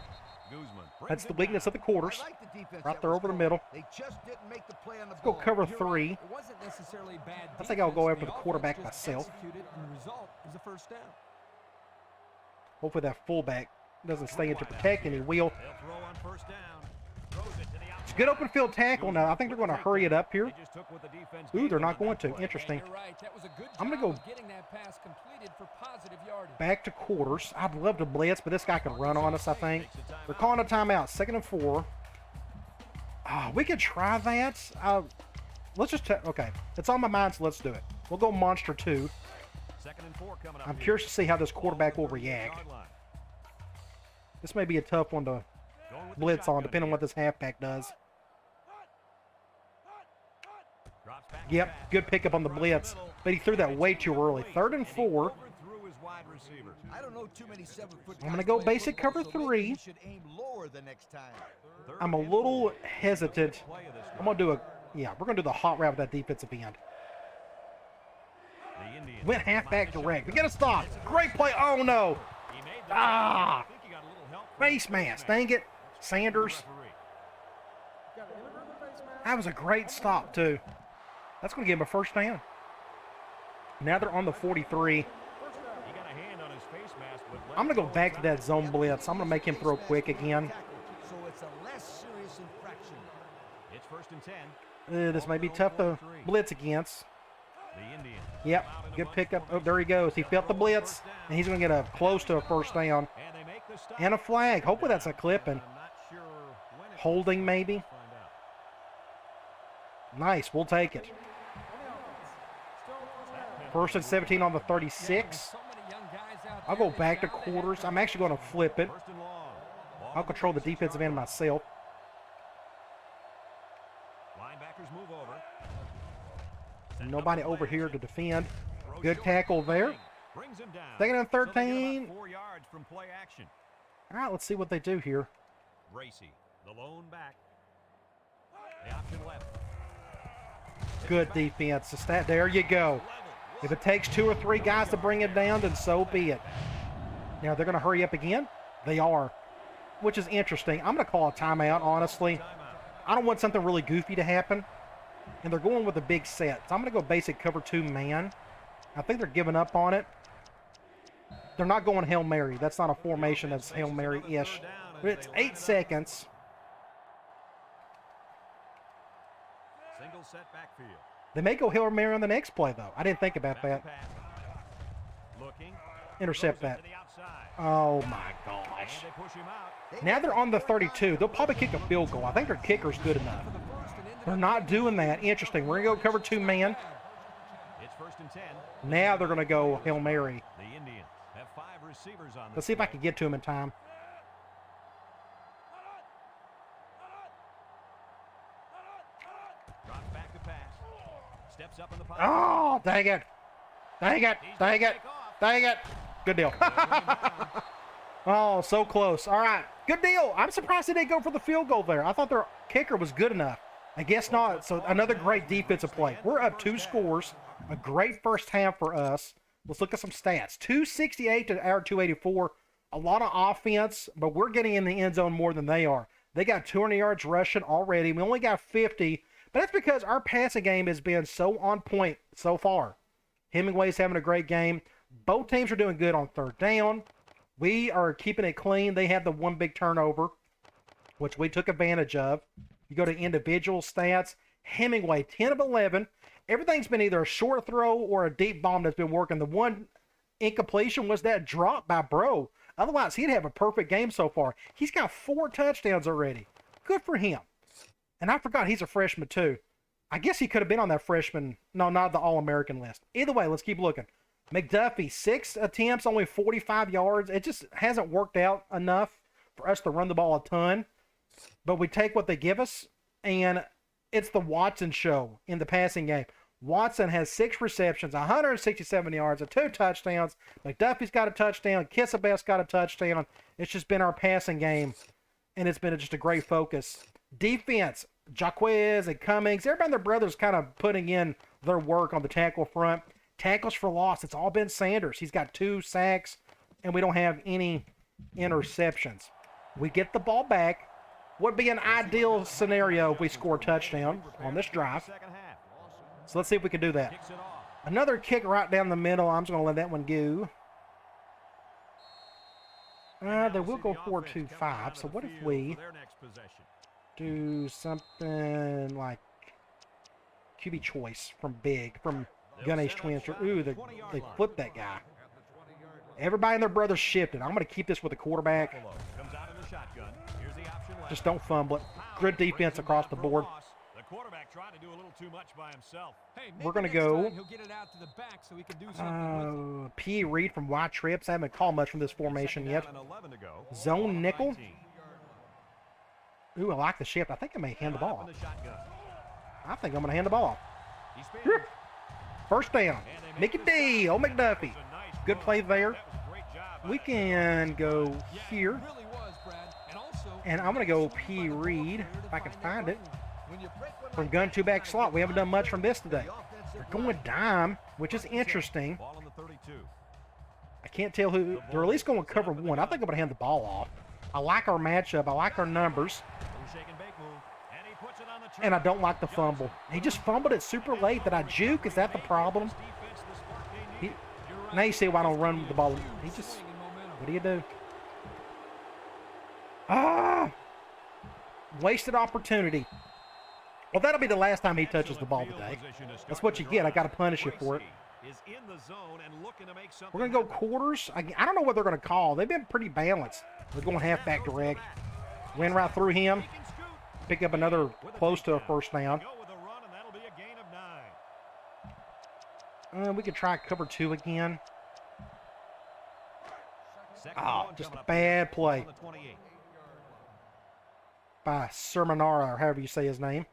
Guzman brings That's the it weakness down. of the quarters. I like the defense Right that there was over the called. middle. They just didn't make the play on the Let's go ball. cover You're 3. right. It wasn't necessarily bad. I think I'll go defense. after the quarterback offense just myself. executed, and the result is a first down. Hopefully that fullback doesn't stay in to protect, and he will. They'll throw on 1st down. Throws it to the outside. It's a good open field tackle now. I think they're going to hurry it up here. They just took what the defense Ooh, gave they're them not on going that to. play. Interesting. You're right. That was a good I'm gonna job go of getting that pass completed for positive yardage. Back to quarters. I'd love to blitz, but this guy can run on us, I think. They're calling a timeout. 2nd and 4. We could try that. Let's just okay. It's on my mind, so let's do it. We'll go monster 2. 2nd and 4 coming up. I'm here. curious to see how this quarterback will Ball on the 30-yard react. line. This may be a tough one to Going with the blitz on, shotgun depending on here. what this halfback does. Drops back Yep, pass. good pickup on the blitz, but he threw that way too early. 3rd and 4. Overthrew his wide receiver. I don't know too many 7-foot I'm gonna guys go playing basic football, cover so maybe 3. he should aim lower the next time. I'm a little hesitant. I'm going to do we're going to do the hot route with that defensive end. The Indians Went halfback direct. We get a stop. Great play. Oh, no. He made the Ah. I think he got a little help from Face the mask. quarterback. Dang it. Sanders. Referee. That was a great stop, too. That's going to give him a first down. Now they're on the 43. He got a hand on his face mask, but let I'm going to it go back to that zone blitz. I'm going to make him throw quick again. So it's a less serious infraction. It's 1st and 10. This may be tough to blitz against. The Indians Yep, come out in a good bunch pickup. for Oh, there he goes. He felt the blitz, and he's going to get a close to a first down. And they make the stop. And a flag. Hopefully that's a clipping. I'm not sure when it was. Holding, maybe. Let's find out. Nice, we'll take it. First and 17 on the 36. I'll go back to quarters. I'm actually going to flip it. First and long. Ball I'll on the control the 36 defensive end yard line. myself. Linebackers move over. Nobody over here to defend. Throw Good short. tackle there. Brings him down. Second and So they get 13. about 4 yards from play action. All right, let's see what they do here. Gracie, the lone back. The option left. Good defense. The stat. There you go. If it takes 2 or 3 guys to bring it down, then so be it. Now they're going to hurry up again. They are, which is interesting. I'm going to call a timeout, honestly. I don't want something really goofy to happen. And they're going with a big set. So I'm going to go basic cover 2 man. I think they're giving up on it. They're not going Hail Mary. That's not a formation that's Hail Mary-ish. But it's 8 seconds. Single set backfield. They may go Hail Mary on the next play, though. I didn't think about that. Back to pass. Looking. Intercept Throws it that. to the outside. Oh, my And gosh. they push him out. Now they're on the 32. They'll probably kick a field goal. I think their kicker's good enough. They're not doing that. Interesting. We're going to go cover 2 man. It's first and 10. Now they're going to go Hail Mary. The Indians have 5 receivers on Let's see if I can get to him in time. Drops back to pass. Steps up in the pocket. Oh, dang it. Dang it. He's Dang gonna it. take off. Dang it. Good deal. Oh, so close. All right. Good deal. I'm surprised they didn't go for the field goal there. I thought their kicker was good enough. I guess not. So another great defensive play. We're up 2 scores. A great first half for us. Let's look at some stats. 268 to our 284. A lot of offense, but we're getting in the end zone more than they are. They got 200 yards rushing already. We only got 50, but that's because our passing game has been so on point so far. Hemingway's having a great game. Both teams are doing good on third down. We are keeping it clean. They had the one big turnover, which we took advantage of. You go to individual stats. Hemingway, 10 of 11. Everything's been either a short throw or a deep bomb that's been working. The one incompletion was that drop by Bro. Otherwise, he'd have a perfect game so far. He's got 4 touchdowns already. Good for him. And I forgot he's a freshman too. I guess he could have been on that freshman. No, not the All-American list. Either way, let's keep looking. McDuffie, 6 attempts, only 45 yards. It just hasn't worked out enough for us to run the ball a ton. But we take what they give us, and it's the Watson show in the passing game. Watson has 6 receptions, 167 yards, and 2 touchdowns. McDuffie's got a touchdown. Kissabeth's got a touchdown. It's just been our passing game, and it's been just a great focus. Defense, Jaquez and Cummings, everybody and their brothers kind of putting in their work on the tackle front. Tackles for loss, it's all been Sanders. He's got 2 sacks, and we don't have any interceptions. We get the ball back. Would be an ideal scenario if we score a touchdown on this drive. Second half. So let's see if we can do that. Kicks it off. Another kick right down the middle. I'm just going to let that one go. They will go 4-2-5. So what if we do something like QB choice from Big, from Gun-Ace Twins? Ooh, they flipped that guy. Everybody and their brothers shifted. I'm going to keep this with the quarterback. Comes out in the shotgun. Here's the option left. Just don't fumble it. Good defense across the board. The quarterback tried to do a little too much by himself. Hey, We're gonna maybe go, next time he'll get it out to the back so he can do something with it. P. Reed from Y Trips. I haven't called much from this formation yet. Second down and 11 to go. Zone nickel. 19. Ooh, I like the shift. I think I may hand the ball Up in off. the shotgun. I think I'm going to hand the ball off. He spins. First down. And they Mickey make the D. stop. Oh, McDuffie. That was a nice Good run. play there. That was a great job by We that can go Yeah, here. it really was, Brad. And also, And I'm going to go swing P. by the ball Reed, player to if I can that find it. lane. When you break one From like gun that, to back you slot. We haven't done much from this today. the offensive They're going dime, which is interesting. Ball on the 32. I can't tell who. They're at least going to cover one. I think I'm going to hand the ball off. I like our matchup. I like our numbers. Little shake and bake move. And he puts it on the turn. And I don't like the fumble. He just fumbled it super late. Did I juke? Is that the problem? Defense, the spark they He, needed. You're right. now you see why I don't run the ball. He just. Swing and momentum. What do you do? Ah! Wasted opportunity. Well, that'll be the last time he touches the ball today. That's what you get. I got to punish you for it. We're going to go quarters. I don't know what they're going to call. They've been pretty balanced. They're going halfback direct. Went right through him. Pick up another close to a first down. We could try cover 2 again. Oh, just a bad play by Sermonara, or however you say his name.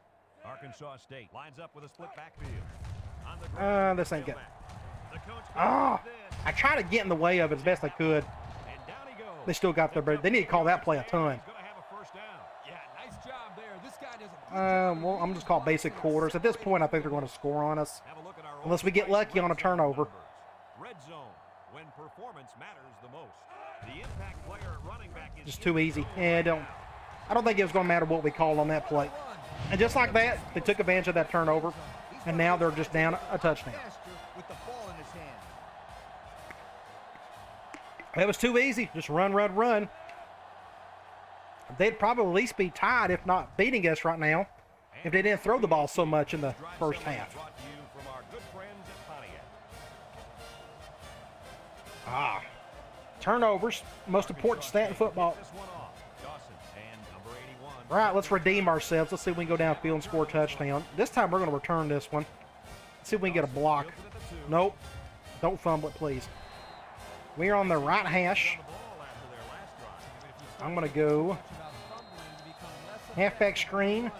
Arkansas State lines up with a split backfield. This ain't good. Oh, I tried to get in the way of it as best I could. They still got their, but they need to call that play a ton. Well, I'm just call basic quarters. At this point, I think they're going to score on us, unless we get lucky on a turnover. Red zone, when performance matters the most. The impact player at running back is just too easy. Yeah, I don't think it was going to matter what we called on that play. And just like that, they took advantage of that turnover, and now they're just down a touchdown. That was too easy. Just run, run, run. They'd probably at least be tied, if not beating us right now, if they didn't throw the ball so much in the first half. Turnovers, most important stat in football. All right, let's redeem ourselves. Let's see if we can go downfield and score a touchdown. This time we're going to return this one. Let's see if we can get a block. Nope. Don't fumble it, please. We're on the right hash. I'm going to go halfback screen.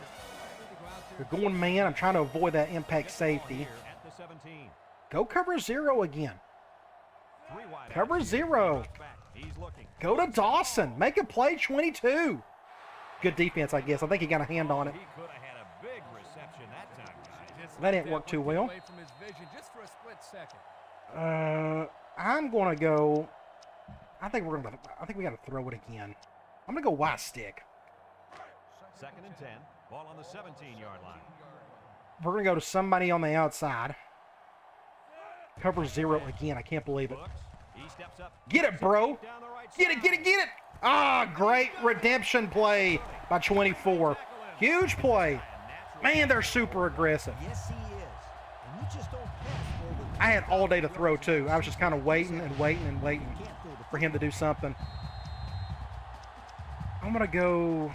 We're going man. I'm trying to avoid that impact safety. Go cover 0 again. Cover 0. Go to Dawson. Make a play 22. Good defense, I guess. I think he got a hand on it. That didn't work too well. I'm going to go. I think we got to throw it again. I'm going to go wide stick. 2nd and 10. Ball on the 17-yard line. We're going to go to somebody on the outside. Cover 0 again. I can't believe it. Get it, bro. Get it, get it, get it. Ah, great redemption play by 24. Huge play. Man, they're super aggressive. Yes, he is. And you just don't pass forward. I had all day to throw, too. I was just kind of waiting and waiting and waiting for him to do something. I'm going to go...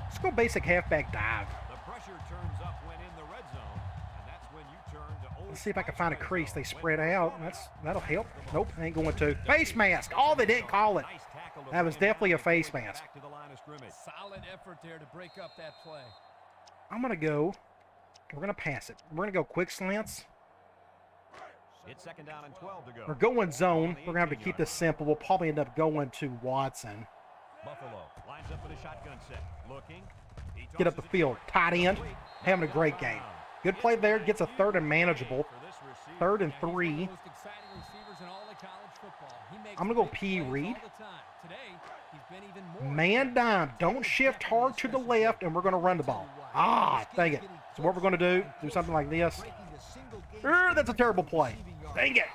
Let's go basic halfback dive. The pressure turns up when in the red zone, and that's when you turn to Let's see if I can find a crease. They spread out. That'll help. Nope, ain't going to. Face mask. Oh, they didn't call it. That was definitely a face mask. Solid effort there to break up that play. I'm going to go. We're going to pass it. We're going to go quick slants. It's 2nd down and 12 to go. We're going zone. We're going to have to keep this simple. We'll probably end up going to Watson. Buffalo lines up with a shotgun set. Looking. Get up the field. Tight end. Having a great game. Good play there. Gets a 3rd and manageable. 3rd and 3. I'm going to go P. Reed. Man dime. Don't shift hard to the left, and we're going to run the ball. Ah, dang it. So what we're going to do something like this. That's a terrible play. Dang it.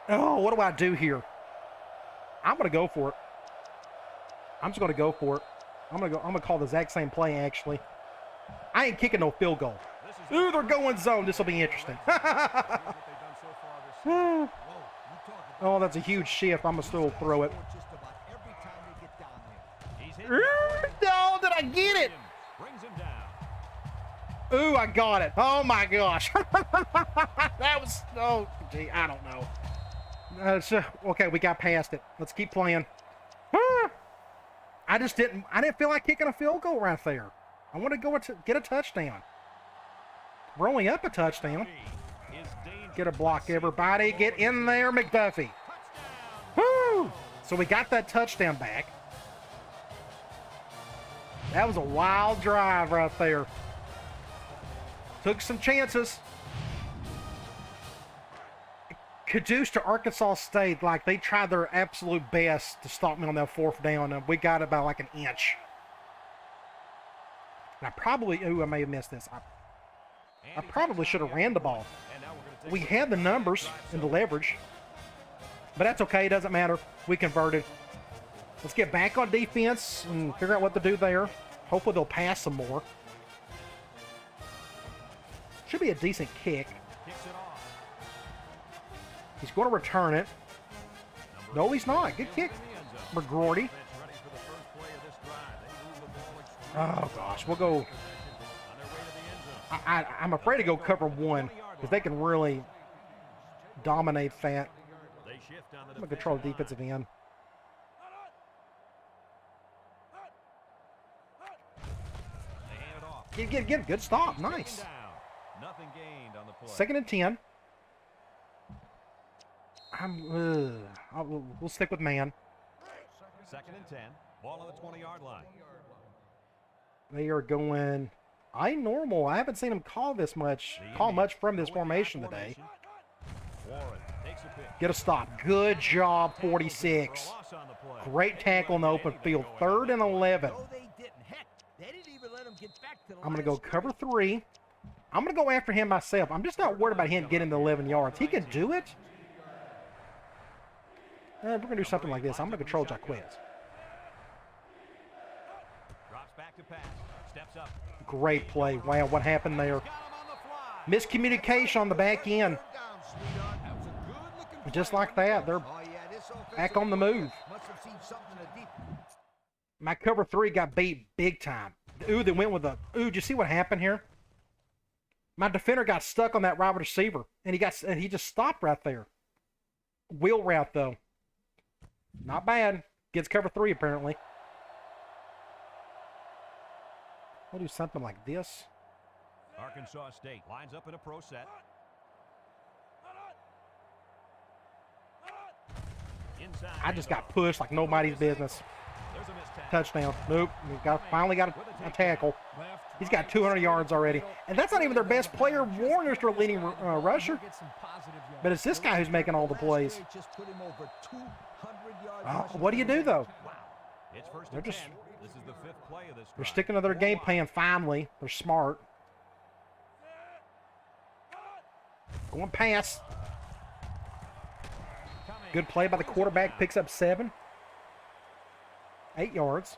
Oh, what do I do here? I'm going to go for it. I'm just going to go for it. I'm going to call the exact same play, actually. I ain't kicking no field goal. Ooh, they're going zone. This will be interesting. Oh, that's a huge shift. I'm going to still throw it. No, did I get it? Ooh, I got it. Oh, my gosh. That was, oh, gee, I don't know. Okay, we got past it. Let's keep playing. I didn't feel like kicking a field goal right there. I want to go get a touchdown. We're only up a touchdown. Get a block, everybody. Get in there, McDuffie. Woo! So we got that touchdown back. That was a wild drive right there. Took some chances. Caduce to Arkansas State, like they tried their absolute best to stop me on that 4th down, and we got about like an inch. And I may have missed this. I probably should have ran the ball. We had the numbers and the leverage, but that's okay. It doesn't matter. We converted. Let's get back on defense and figure out what to do there. Hopefully they'll pass some more. Should be a decent kick. Kicks it off. He's going to return it. No, he's not. Good kick, McGroarty. Oh, gosh. We'll go. I'm afraid to go cover one because they can really dominate that. I'm going to control the defensive end. Get good stop. Nice. Nothing gained on the play. 2nd and 10. We'll stick with man. 2nd and 10. Ball on the 20-yard line. They are going normal. I haven't seen them call much from this formation today. Warren takes a pick. Get a stop. Good job, 46. Great tackle in the open field. 3rd and 11. No, they didn't. Heck, they didn't even let him get back to the I'm going to go line of cover scrimmage. 3. I'm going to go after him myself. I'm just not worried about him getting the 11 yards. He can do it. We're going to do something like this. I'm going to control Jaquez. Drops back to pass. Steps up. Great play. Wow, what happened there? Miscommunication on the back end. Just like that, they're Oh, yeah, this offensive back on the move. must have seen something to deep. My cover 3 got beat big time. Ooh, they went with a. Ooh, did you see what happened here? My defender got stuck on that wide receiver, and he just stopped right there. Wheel route though, not bad. Gets cover 3 apparently. We'll do something like this. Arkansas State lines up in a pro set. Inside I just got pushed like nobody's business. There's a missed tackle. Touchdown. Nope. We finally got a tackle. He's got 200 yards already. And that's not even their best player. Warner's their leading rusher. But it's this guy who's making all the plays. Just put him over 200 yards rushing. What do you do, though? It's first They're and just 10. This is the 5th play of this They're drive. sticking to their game plan finally. They're smart. Going pass. Good play by the quarterback. Picks up 7. 8 yards.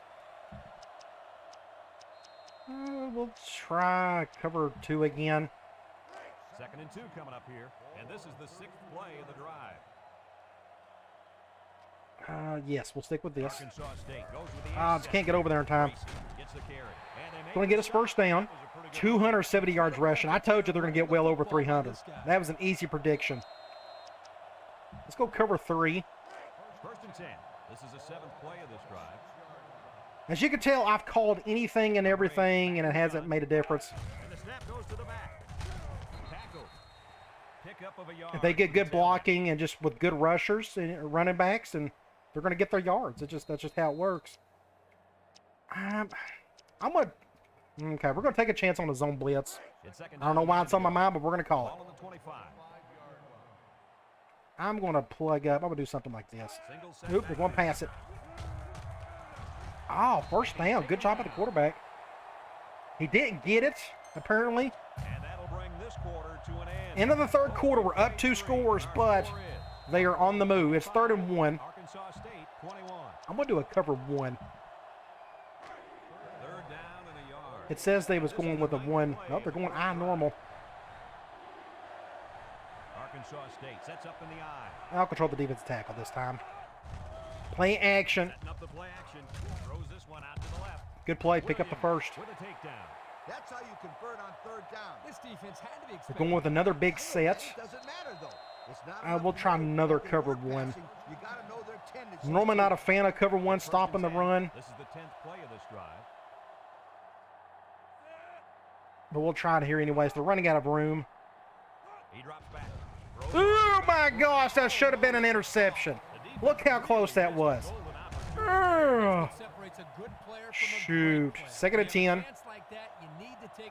We'll try cover 2 again. 2nd and 2 coming up here. And this is the 6th play of the drive. Yes, we'll stick with this. Arkansas State goes with the Just can't get over there in time. Gets the carry. And they make Going to get us first down. 270 yards rushing. I told you they're going to get well over 300. That was an easy prediction. Let's go cover 3. First and 10. This is the 7th play of this drive. As you can tell, I've called anything and everything, and it hasn't made a difference. And the snap goes to the back. Tackle. Pick up of a yard. If they get good blocking and just with good rushers and running backs, and they're going to get their yards. That's just how it works. I'm going to... Okay, we're going to take a chance on the zone blitz. I don't know why it's on my mind, but we're going to call Ball on the 25. it. I'm going to plug up. I'm going to do something like this. Nope, they're going to pass it. Oh, first down. Good job by the quarterback. He didn't get it, apparently. And that'll bring this quarter to an end. End of the 3rd quarter, we're up 2 scores, but they are on the move. It's 3rd and 1. Arkansas State 21. I'm going to do a cover 1. 3rd down and a yard. It says they was going with a 1. Nope, they're going I normal. Arkansas State sets up in the eye. I'll control the defensive tackle this time. Play action. Setting up the play action. Throws this one out to the left. Good play. Pick up the first. With a takedown. That's how you convert on 3rd down. This defense had to be We're going with another big set. It doesn't matter though. It's not We'll try another cover 1. You gotta know their tendencies. Normally not a fan of cover 1 stopping the run, This is the 10th play of this drive. but we'll try it here anyways. They're running out of room. He drops back. Oh my gosh, that should have been an interception. Look how close that was. Ugh. Shoot. 2nd and 10.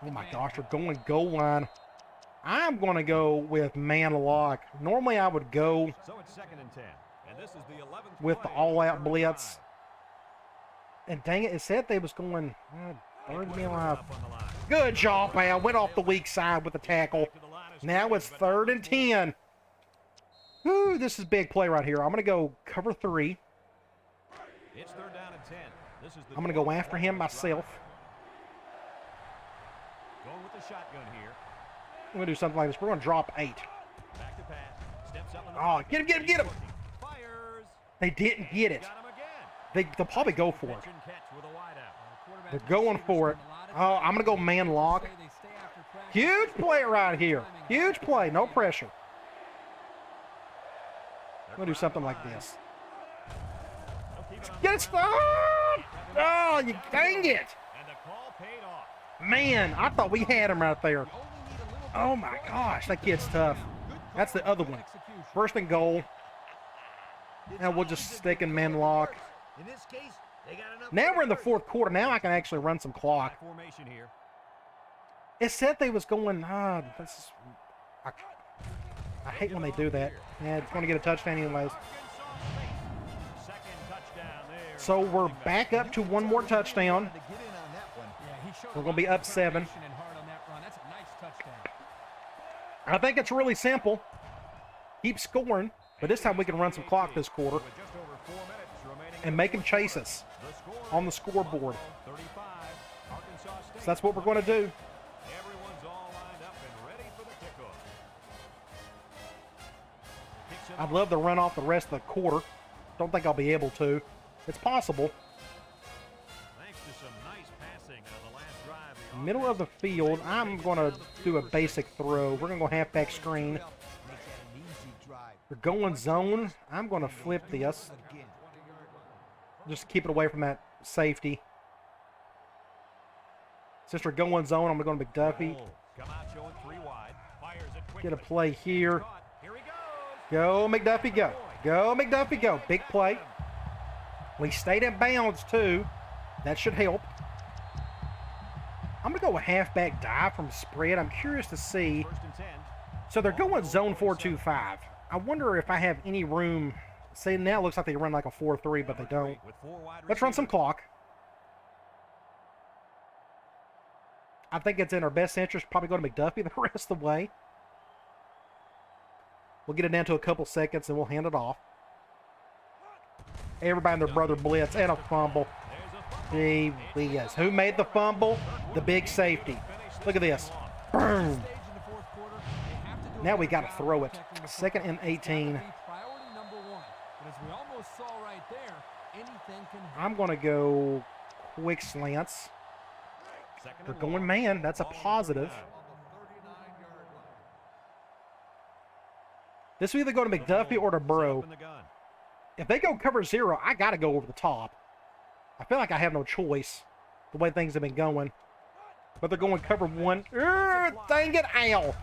Oh my gosh, they're going goal line. I'm going to go with man lock. Normally I would go So it's 2nd and 10. And this is the 11th with the play. all-out blitz. And dang it, it said they was going... Burned me alive. Up on the line. Good job, pal. Went off the weak side with the tackle. To the line of Now it's scrimmage, but 3rd and 10. Whew, this is big play right here. I'm going to go cover 3. It's 3rd down and 10. This is the I'm going to go after him myself. shotgun here. We're going to do something like this. We're going to drop 8. Back to pass. Steps up in the Oh, get him, get him, get him. Fires. They didn't get it. Got him again. They'll probably go for it. Pitch and catch with a wideout. They're going for it. Oh, I'm going to go man lock. Huge play right here. Huge play. No pressure. I'm going to do something like this. Get it stopped! Oh, you dang it. And the call paid off. Man, I thought we had him right there. Oh my gosh, that kid's tough. That's the other one. First and goal. And we'll just stick in man lock. In this case, they got enough. Now we're in the 4th quarter. Now I can actually run some clock. Formation here. It said they was going. I hate when they do that. Yeah, it's going to get a touchdown anyways. Second touchdown there. So we're back up to one more touchdown. We're going to be up 7. I think it's really simple. Keep scoring, but this time we can run some clock this quarter With just over 4 minutes remaining and make them chase us the score on the scoreboard. 35. Arkansas State. So that's what we're going to do. Everyone's all lined up and ready for the kickoff. Kicks it I'd off. love to run off the rest of the quarter. Don't think I'll be able to. It's possible. Thanks to some nice passing on the last drive. The Middle of the field, I'm going to do a basic throw. We're going to go halfback screen. We're going zone. I'm going to flip this. Just keep it away from that safety. Since we're going zone, I'm going to McDuffie. Come out showing 3 wide. Fires it quickly. Get a play here. Here he goes. Go, McDuffie, go. Go, McDuffie, go. Big play. We stayed in bounds, too. That should help. I'm going to go with halfback dive from spread. I'm curious to see. 1st and 10. So they're going zone 4-2-5. I wonder if I have any room. See, now it looks like they run like a 4-3, but they don't. With 4 wide Let's run some clock. I think it's in our best interest. Probably go to McDuffie the rest of the way. We'll get it down to a couple seconds and we'll hand it off. Everybody and their brother blitz and a fumble. Gee whiz. Who made the fumble? The big safety. Look at this. Boom. Now we got to throw it. 2nd and 18. I'm going to go quick slants. They're going man. That's a positive. This will either go to McDuffie or to Burrow. If they go cover 0, I got to go over the top. I feel like I have no choice the way things have been going. But they're going cover 1. Dang it, ow.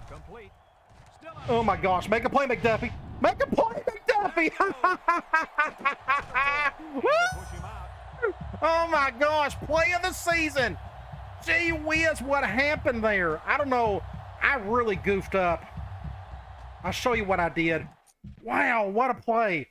Oh my gosh, make a play, McDuffie. Make a play, McDuffie. Oh my gosh, play of the season. Gee whiz, what happened there? I don't know. I really goofed up. I'll show you what I did. Wow, what a play.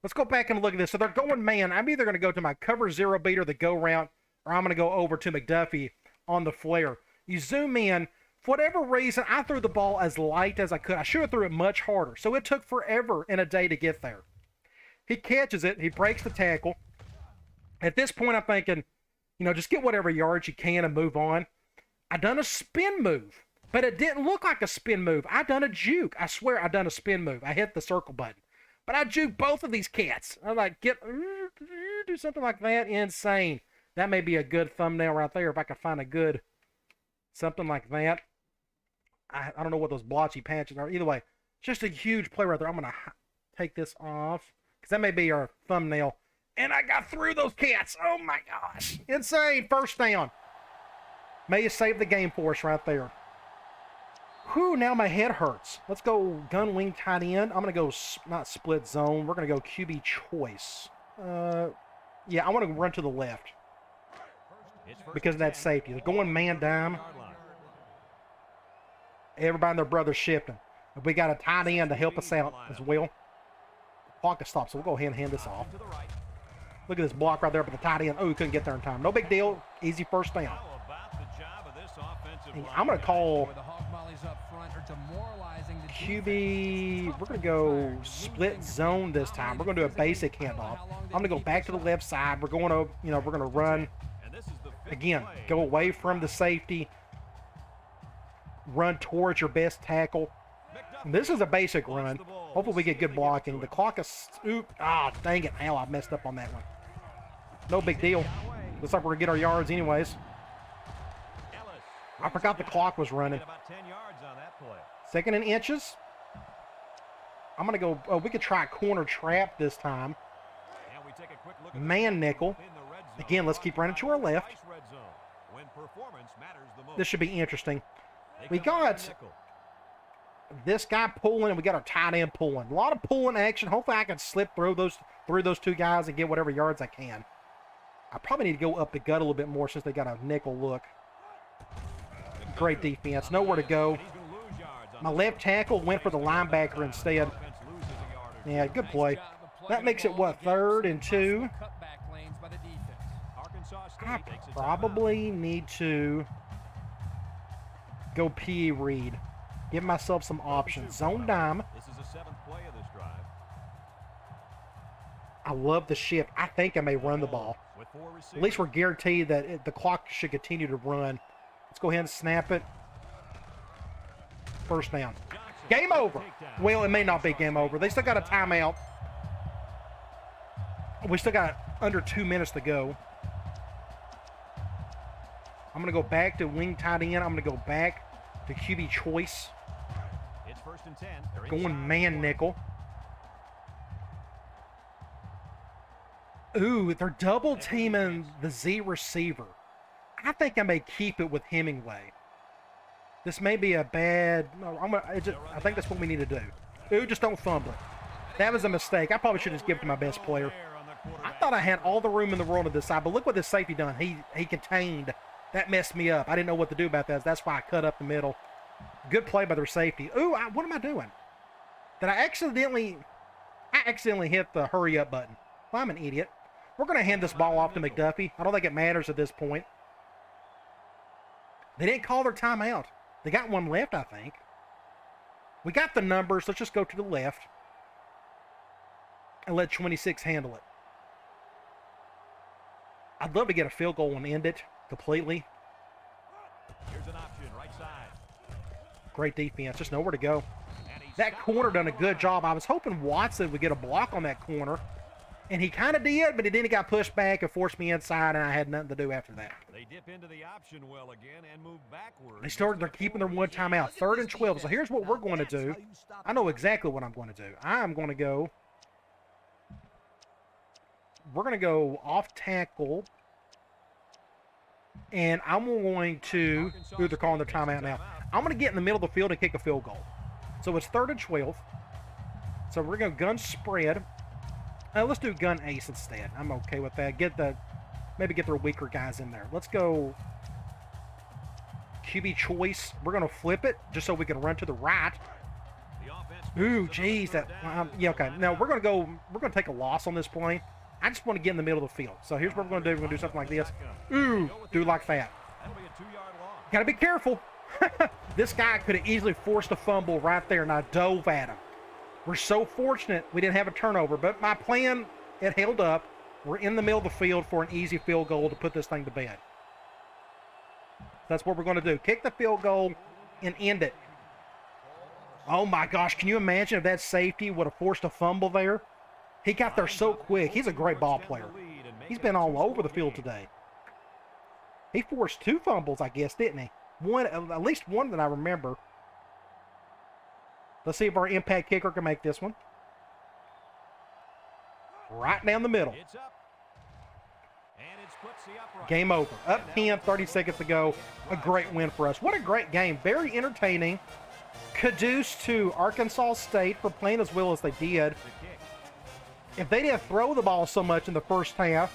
Let's go back and look at this. So they're going man. I'm either going to go to my cover 0 beater, the go route, or I'm going to go over to McDuffie on the flare. You zoom in. For whatever reason, I threw the ball as light as I could. I should have threw it much harder. So it took forever and a day to get there. He catches it. He breaks the tackle. At this point, I'm thinking, just get whatever yards you can and move on. I done a spin move, but it didn't look like a spin move. I done a juke. I swear I done a spin move. I hit the circle button. But I juked both of these cats. I'm like, do something like that. Insane. That may be a good thumbnail right there if I could find a good something like that. I don't know what those blotchy patches are. Either way, just a huge play right there. I'm going to take this off because that may be our thumbnail. And I got through those cats. Oh, my gosh. Insane. First down. May have saved the game for us right there. Whew, now my head hurts. Let's go gun wing tight end. I'm going to go, not split zone. We're going to go QB choice. Yeah, I want to run to the left because of that safety. They're going man dime. Everybody and their brother shifting. We got a tight end to help us out as well. Clock is stopped, so we'll go ahead and hand this off. Look at this block right there for the tight end. Oh, we couldn't get there in time. No big deal. Easy first down. And I'm going to call QB. We're going to go split zone this time. We're going to do a basic handoff. I'm going to go back to the left side. We're going to, we're going to run. Again, go away from the safety. run towards your best tackle. And this is a basic run. Hopefully we get good blocking. The clock is... Oop. Ah, dang it. Ow, I messed up on that one. No big deal. Looks like we're going to get our yards anyways. I forgot the clock was running. 2nd and inches. I'm going to go... Oh, we could try a corner trap this time. Man nickel. Again, let's keep running to our left. This should be interesting. We got this guy pulling, and we got our tight end pulling. A lot of pulling action. Hopefully I can slip through those two guys and get whatever yards I can. I probably need to go up the gut a little bit more since they got a nickel look. Great defense. Nowhere to go. My left tackle went for the linebacker instead. Yeah, good play. That makes it, what, 3rd and 2? I probably need to go PE read. Give myself some options. Zone dime. I love the shift. I think I may run the ball. At least we're guaranteed that the clock should continue to run. Let's go ahead and snap it. First down. Game over. Well, it may not be game over. They still got a timeout. We still got under 2 minutes to go. I'm going to go back to wing tight end. I'm going to go back to QB choice. It's 1st and 10. Going man nickel. Ooh, they're double teaming the Z receiver. I think I may keep it with Hemingway. This may be a bad... No, I think that's what we need to do. Ooh, just don't fumble it. That was a mistake. I probably should have just given it to my best player. I thought I had all the room in the world to decide, but look what this safety done. He contained. That messed me up. I didn't know what to do about that. That's why I cut up the middle. Good play by their safety. Ooh, what am I doing? Did I accidentally hit the hurry up button? Well, I'm an idiot. We're going to hand this ball off to McDuffie. I don't think it matters at this point. They didn't call their timeout. They got one left, I think. We got the numbers. Let's just go to the left and let 26 handle it. I'd love to get a field goal and end it completely. Here's an option, right side. Great defense. Just nowhere to go. That corner done a good job. I was hoping Watson would get a block on that corner, and he kind of did, but then he got pushed back and forced me inside, and I had nothing to do after that. They dip into the option well again and move backward. They're keeping their one timeout. 3rd and 12. So here's what we're going to do. I know exactly what I'm going to do. I'm going to go. We're going to go off tackle. And I'm going to, they're calling their timeout now. I'm going to get in the middle of the field and kick a field goal. So it's 3rd and 12. So we're going to gun spread. Let's do gun ace instead. I'm okay with that. Maybe get their weaker guys in there. Let's go QB choice. We're going to flip it just so we can run to the right. Ooh, geez. Yeah, okay. Now we're going to take a loss on this play. I just want to get in the middle of the field. So here's what we're going to do. We're going to do something like this. Ooh, do like that. Got to be careful. This guy could have easily forced a fumble right there, and I dove at him. We're so fortunate we didn't have a turnover, but my plan, it held up. We're in the middle of the field for an easy field goal to put this thing to bed. That's what we're going to do. Kick the field goal and end it. Oh, my gosh. Can you imagine if that safety would have forced a fumble there? He got there so quick. He's a great ball player. He's been all over the field today. He forced 2 fumbles, I guess, didn't he? At least one that I remember. Let's see if our impact kicker can make this one. Right down the middle. Game over. Up 10, 30 seconds to go. A great win for us. What a great game. Very entertaining. Kudos to Arkansas State for playing as well as they did. If they didn't throw the ball so much in the first half,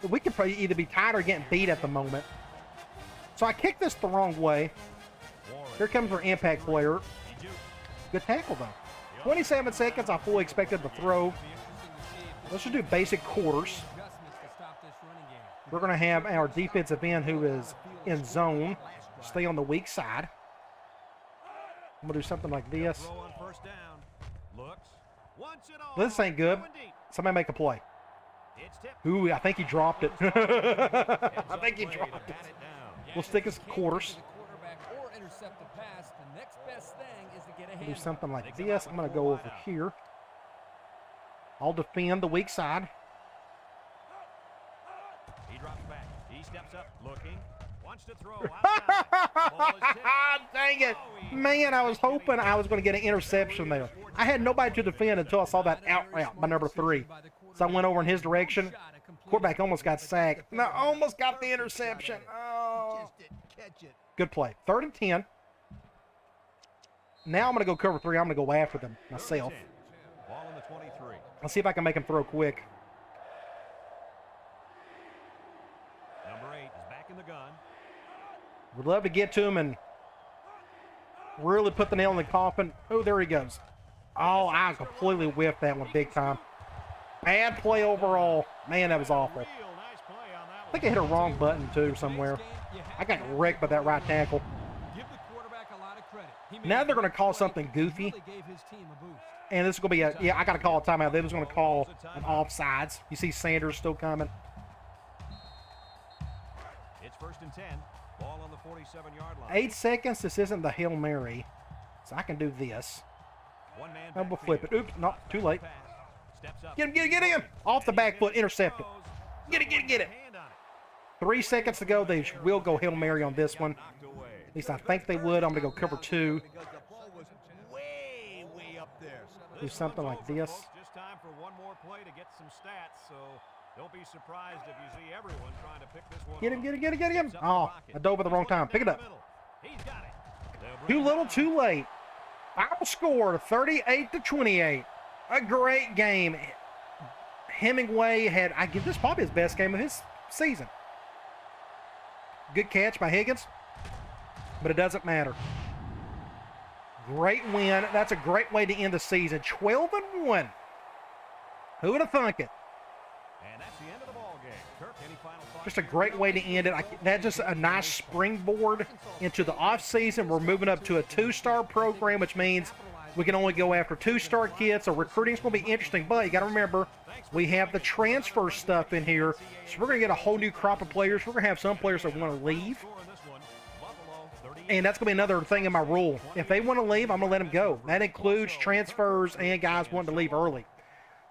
we could probably either be tied or getting beat at the moment. So I kicked this the wrong way. Here comes our impact player. Good tackle, though. 27 seconds. I fully expected the throw. Let's just do basic quarters. We're going to have our defensive end who is in zone stay on the weak side. I'm going to do something like this. This ain't good. Somebody make a play. Ooh, I think he dropped it. I think he dropped it. We'll stick his quarters. next best thing is to get a Do hand. something like this. I'm going to go over here. I'll defend the weak side. He drops back. He steps up, looking. Wants to throw outside. The ball is tipped. Dang it. Oh, he Man, I was is getting hoping I was going to get an interception there. I had nobody to defend until I saw that out route by number 3. So I went over in his direction. Quarterback almost got sacked. No, almost got the interception. Oh. Just didn't catch it. Good play. 3rd and 10. Now I'm going to go cover 3. I'm going to go after them myself. Ball in the 23. Let's see if I can make him throw quick. Number 8 is back in the gun. Would love to get to him and really put the nail in the coffin. Oh, there he goes. Oh, I completely whiffed that one big time. Bad play overall. Man, that was awful. Real nice play on that I think I hit a wrong button, too, somewhere. I got wrecked by that right tackle. Give the quarterback a lot of credit. He made Now they're going to a call play something that goofy. really gave his team a boost. And this is going to be a, yeah, I got to call a timeout. They was going to call an offsides. You see Sanders still coming. It's 1st and 10. Ball on the 47-yard line. 8 seconds. This isn't the Hail Mary. So I can do this. One man I'm going to flip it. Oops, no, too late. pass. Steps up. Get him, get him, get him. Off the back foot, intercepted. Get it, get it, get it. Hand on it. 3 seconds to go. They will go Hail Mary on this one. Knocked away. At least I think they would. I'm going to go cover 2. Because the ball was way, way up there. Do This something one's like over, this. folks. Just time for one more play to get some stats, so don't be surprised if you see everyone trying to pick this one Get him, off. get him, get him, get him. Steps up the Oh, pocket. I dove at the wrong time. Pick it up. He's got it. They'll bring Too it little, down. too late. Final score, 38-28. A great game. Hemingway had, I give this probably his best game of his season. Good catch by Higgins, but it doesn't matter. Great win. That's a great way to end the season. 12-1. Who would have thunk it? And that's the end of the ball game. Kirk, any final thoughts? Just a great way to end it. That's just a nice springboard into the offseason. We're moving up to a 2-star program, which means we can only go after 2-star kids. So recruiting's going to be interesting. But you got to remember, we have the transfer stuff in here. So we're going to get a whole new crop of players. We're going to have some players that want to leave. Score in this one. Buffalo, 38. And that's going to be another thing in my rule. If they want to leave, I'm going to let them go. That includes transfers and guys wanting to leave early.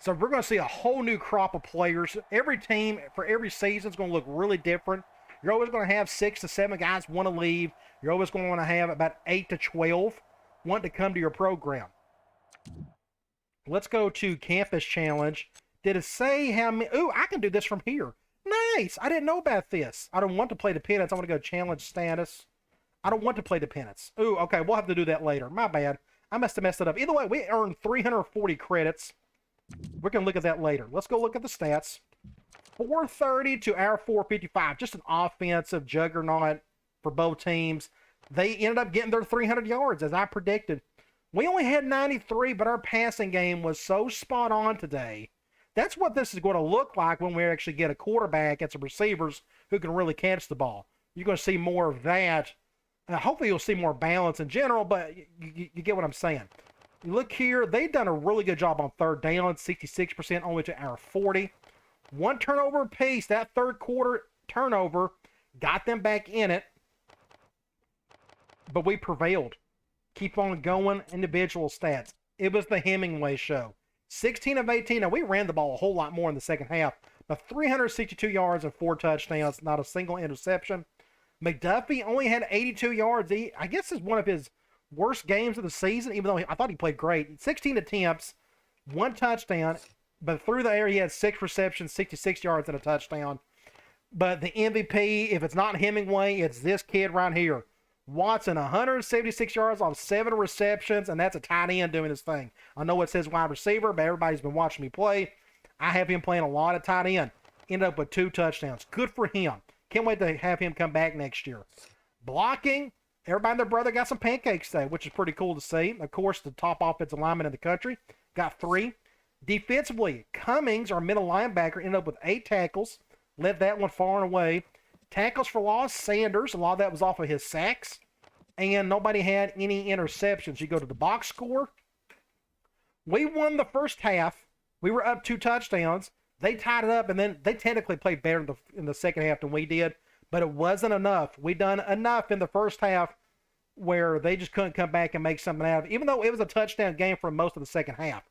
So we're going to see a whole new crop of players. Every team for every season is going to look really different. You're always going to have 6 to 7 guys want to leave. You're always going to want to have about 8 to 12 want to come to your program. Let's go to Campus Challenge. Did it say how many? Ooh, I can do this from here. Nice. I didn't know about this. I don't want to play the penance. I want to go challenge status. I don't want to play the penance. Ooh, okay. We'll have to do that later. My bad. I must have messed it up. Either way, we earned 340 credits. We're going to look at that later. Let's go look at the stats. 430 to our 455. Just an offensive juggernaut for both teams. They ended up getting their 300 yards, as I predicted. We only had 93, but our passing game was so spot on today. That's what this is going to look like when we actually get a quarterback and some receivers who can really catch the ball. You're going to see more of that. Hopefully you'll see more balance in general, but you get what I'm saying. You look here, they've done a really good job on 3rd down, 66% only to our 40. 1 turnover apiece. That 3rd quarter turnover got them back in it, but we prevailed. Keep on going. Individual stats. It was the Hemingway show. 16 of 18. Now, we ran the ball a whole lot more in the second half, but 362 yards and 4 touchdowns, not a single interception. McDuffie only had 82 yards. I guess it's one of his worst games of the season, even though I thought he played great. 16 attempts, 1 touchdown, but through the air he had 6 receptions, 66 yards and a touchdown. But the MVP, if it's not Hemingway, it's this kid right here. Watson, 176 yards off 7 receptions, and that's a tight end doing his thing. I know it says wide receiver, but everybody's been watching me play. I have him playing a lot of tight end. Ended up with 2 touchdowns. Good for him. Can't wait to have him come back next year. Blocking, everybody and their brother got some pancakes today, which is pretty cool to see. Of course, the top offensive lineman in the country got 3. Defensively, Cummings, our middle linebacker, ended up with 8 tackles. Led that one far and away. Tackles for loss, Sanders. A lot of that was off of his sacks. And nobody had any interceptions. You go to the box score. We won the first half. We were up 2 touchdowns. They tied it up, and then they technically played better in the second half than we did, but it wasn't enough. We done enough in the first half where they just couldn't come back and make something out of it, even though it was a touchdown game for most of the second half.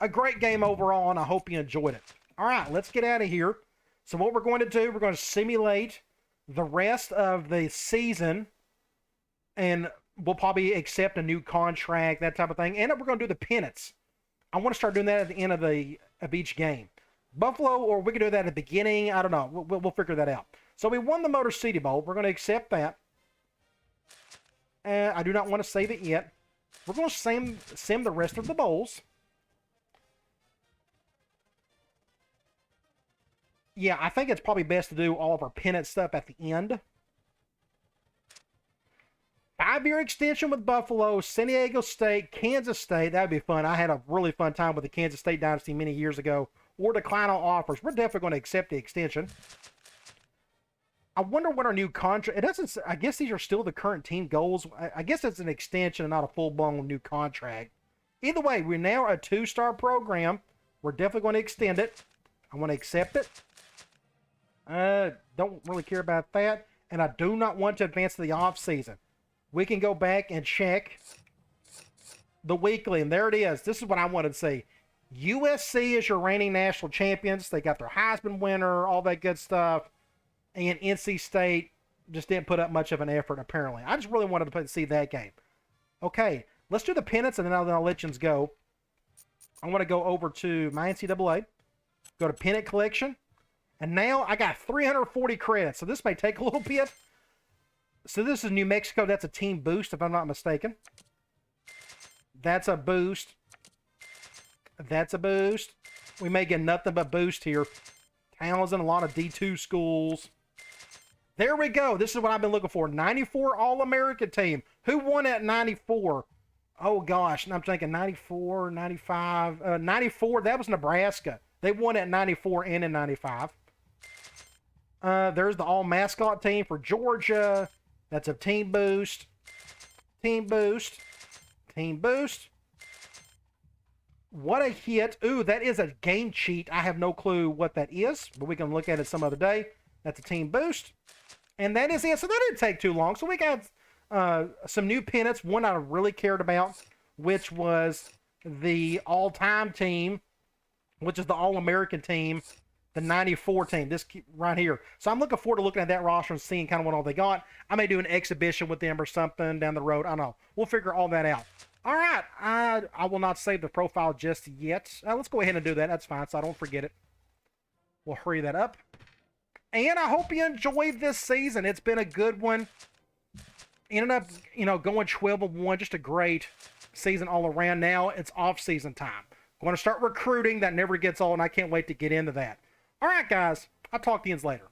A great game overall, and I hope you enjoyed it. All right, let's get out of here. So what we're going to do, we're going to simulate the rest of the season, and we'll probably accept a new contract, that type of thing. And we're going to do the pennants. I want to start doing that at the end of each game. Buffalo, or we could do that at the beginning. I don't know. We'll figure that out. So we won the Motor City Bowl. We're going to accept that. I do not want to save it yet. We're going to sim the rest of the bowls. Yeah, I think it's probably best to do all of our pennant stuff at the end. 5-year extension with Buffalo, San Diego State, Kansas State. That would be fun. I had a really fun time with the Kansas State Dynasty many years ago. Or decline all offers. We're definitely going to accept the extension. I wonder what our new contract... It doesn't... I guess these are still the current team goals. I guess it's an extension and not a full-blown new contract. Either way, we're now a 2-star program. We're definitely going to extend it. I want to accept it. Don't really care about that. And I do not want to advance to the off-season. We can go back and check the weekly. And there it is. This is what I wanted to see. USC is your reigning national champions. They got their Heisman winner, all that good stuff. And NC State just didn't put up much of an effort, apparently. I just really wanted to see that game. Okay, let's do the pennants, and then I'll let you go. I want to go over to my NCAA, go to pennant collection, and now I got 340 credits. So this may take a little bit. So this is New Mexico. That's a team boost, if I'm not mistaken. That's a boost. That's a boost. We may get nothing but boost here. Townsend, a lot of D2 schools. There we go. This is what I've been looking for. 94 All-American team. Who won at 94? Oh, gosh. I'm thinking 94, 95. 94, that was Nebraska. They won at 94 and in 95. There's the all-mascot team for Georgia. That's a team boost. Team boost. Team boost. What a hit. Ooh, that is a game cheat. I have no clue what that is, but we can look at it some other day. That's a team boost. And that is it. So that didn't take too long. So we got some new pennants. One I really cared about, which was the all-time team, which is the All-American team, the 94 team, this right here. So I'm looking forward to looking at that roster and seeing kind of what all they got. I may do an exhibition with them or something down the road. I don't know. We'll figure all that out. All right, I will not save the profile just yet. Let's go ahead and do that. That's fine, so I don't forget it. We'll hurry that up. And I hope you enjoyed this season. It's been a good one. Ended up, going 12-1. Just a great season all around. Now it's off-season time. Going to start recruiting. That never gets old, and I can't wait to get into that. All right, guys. I'll talk to you later.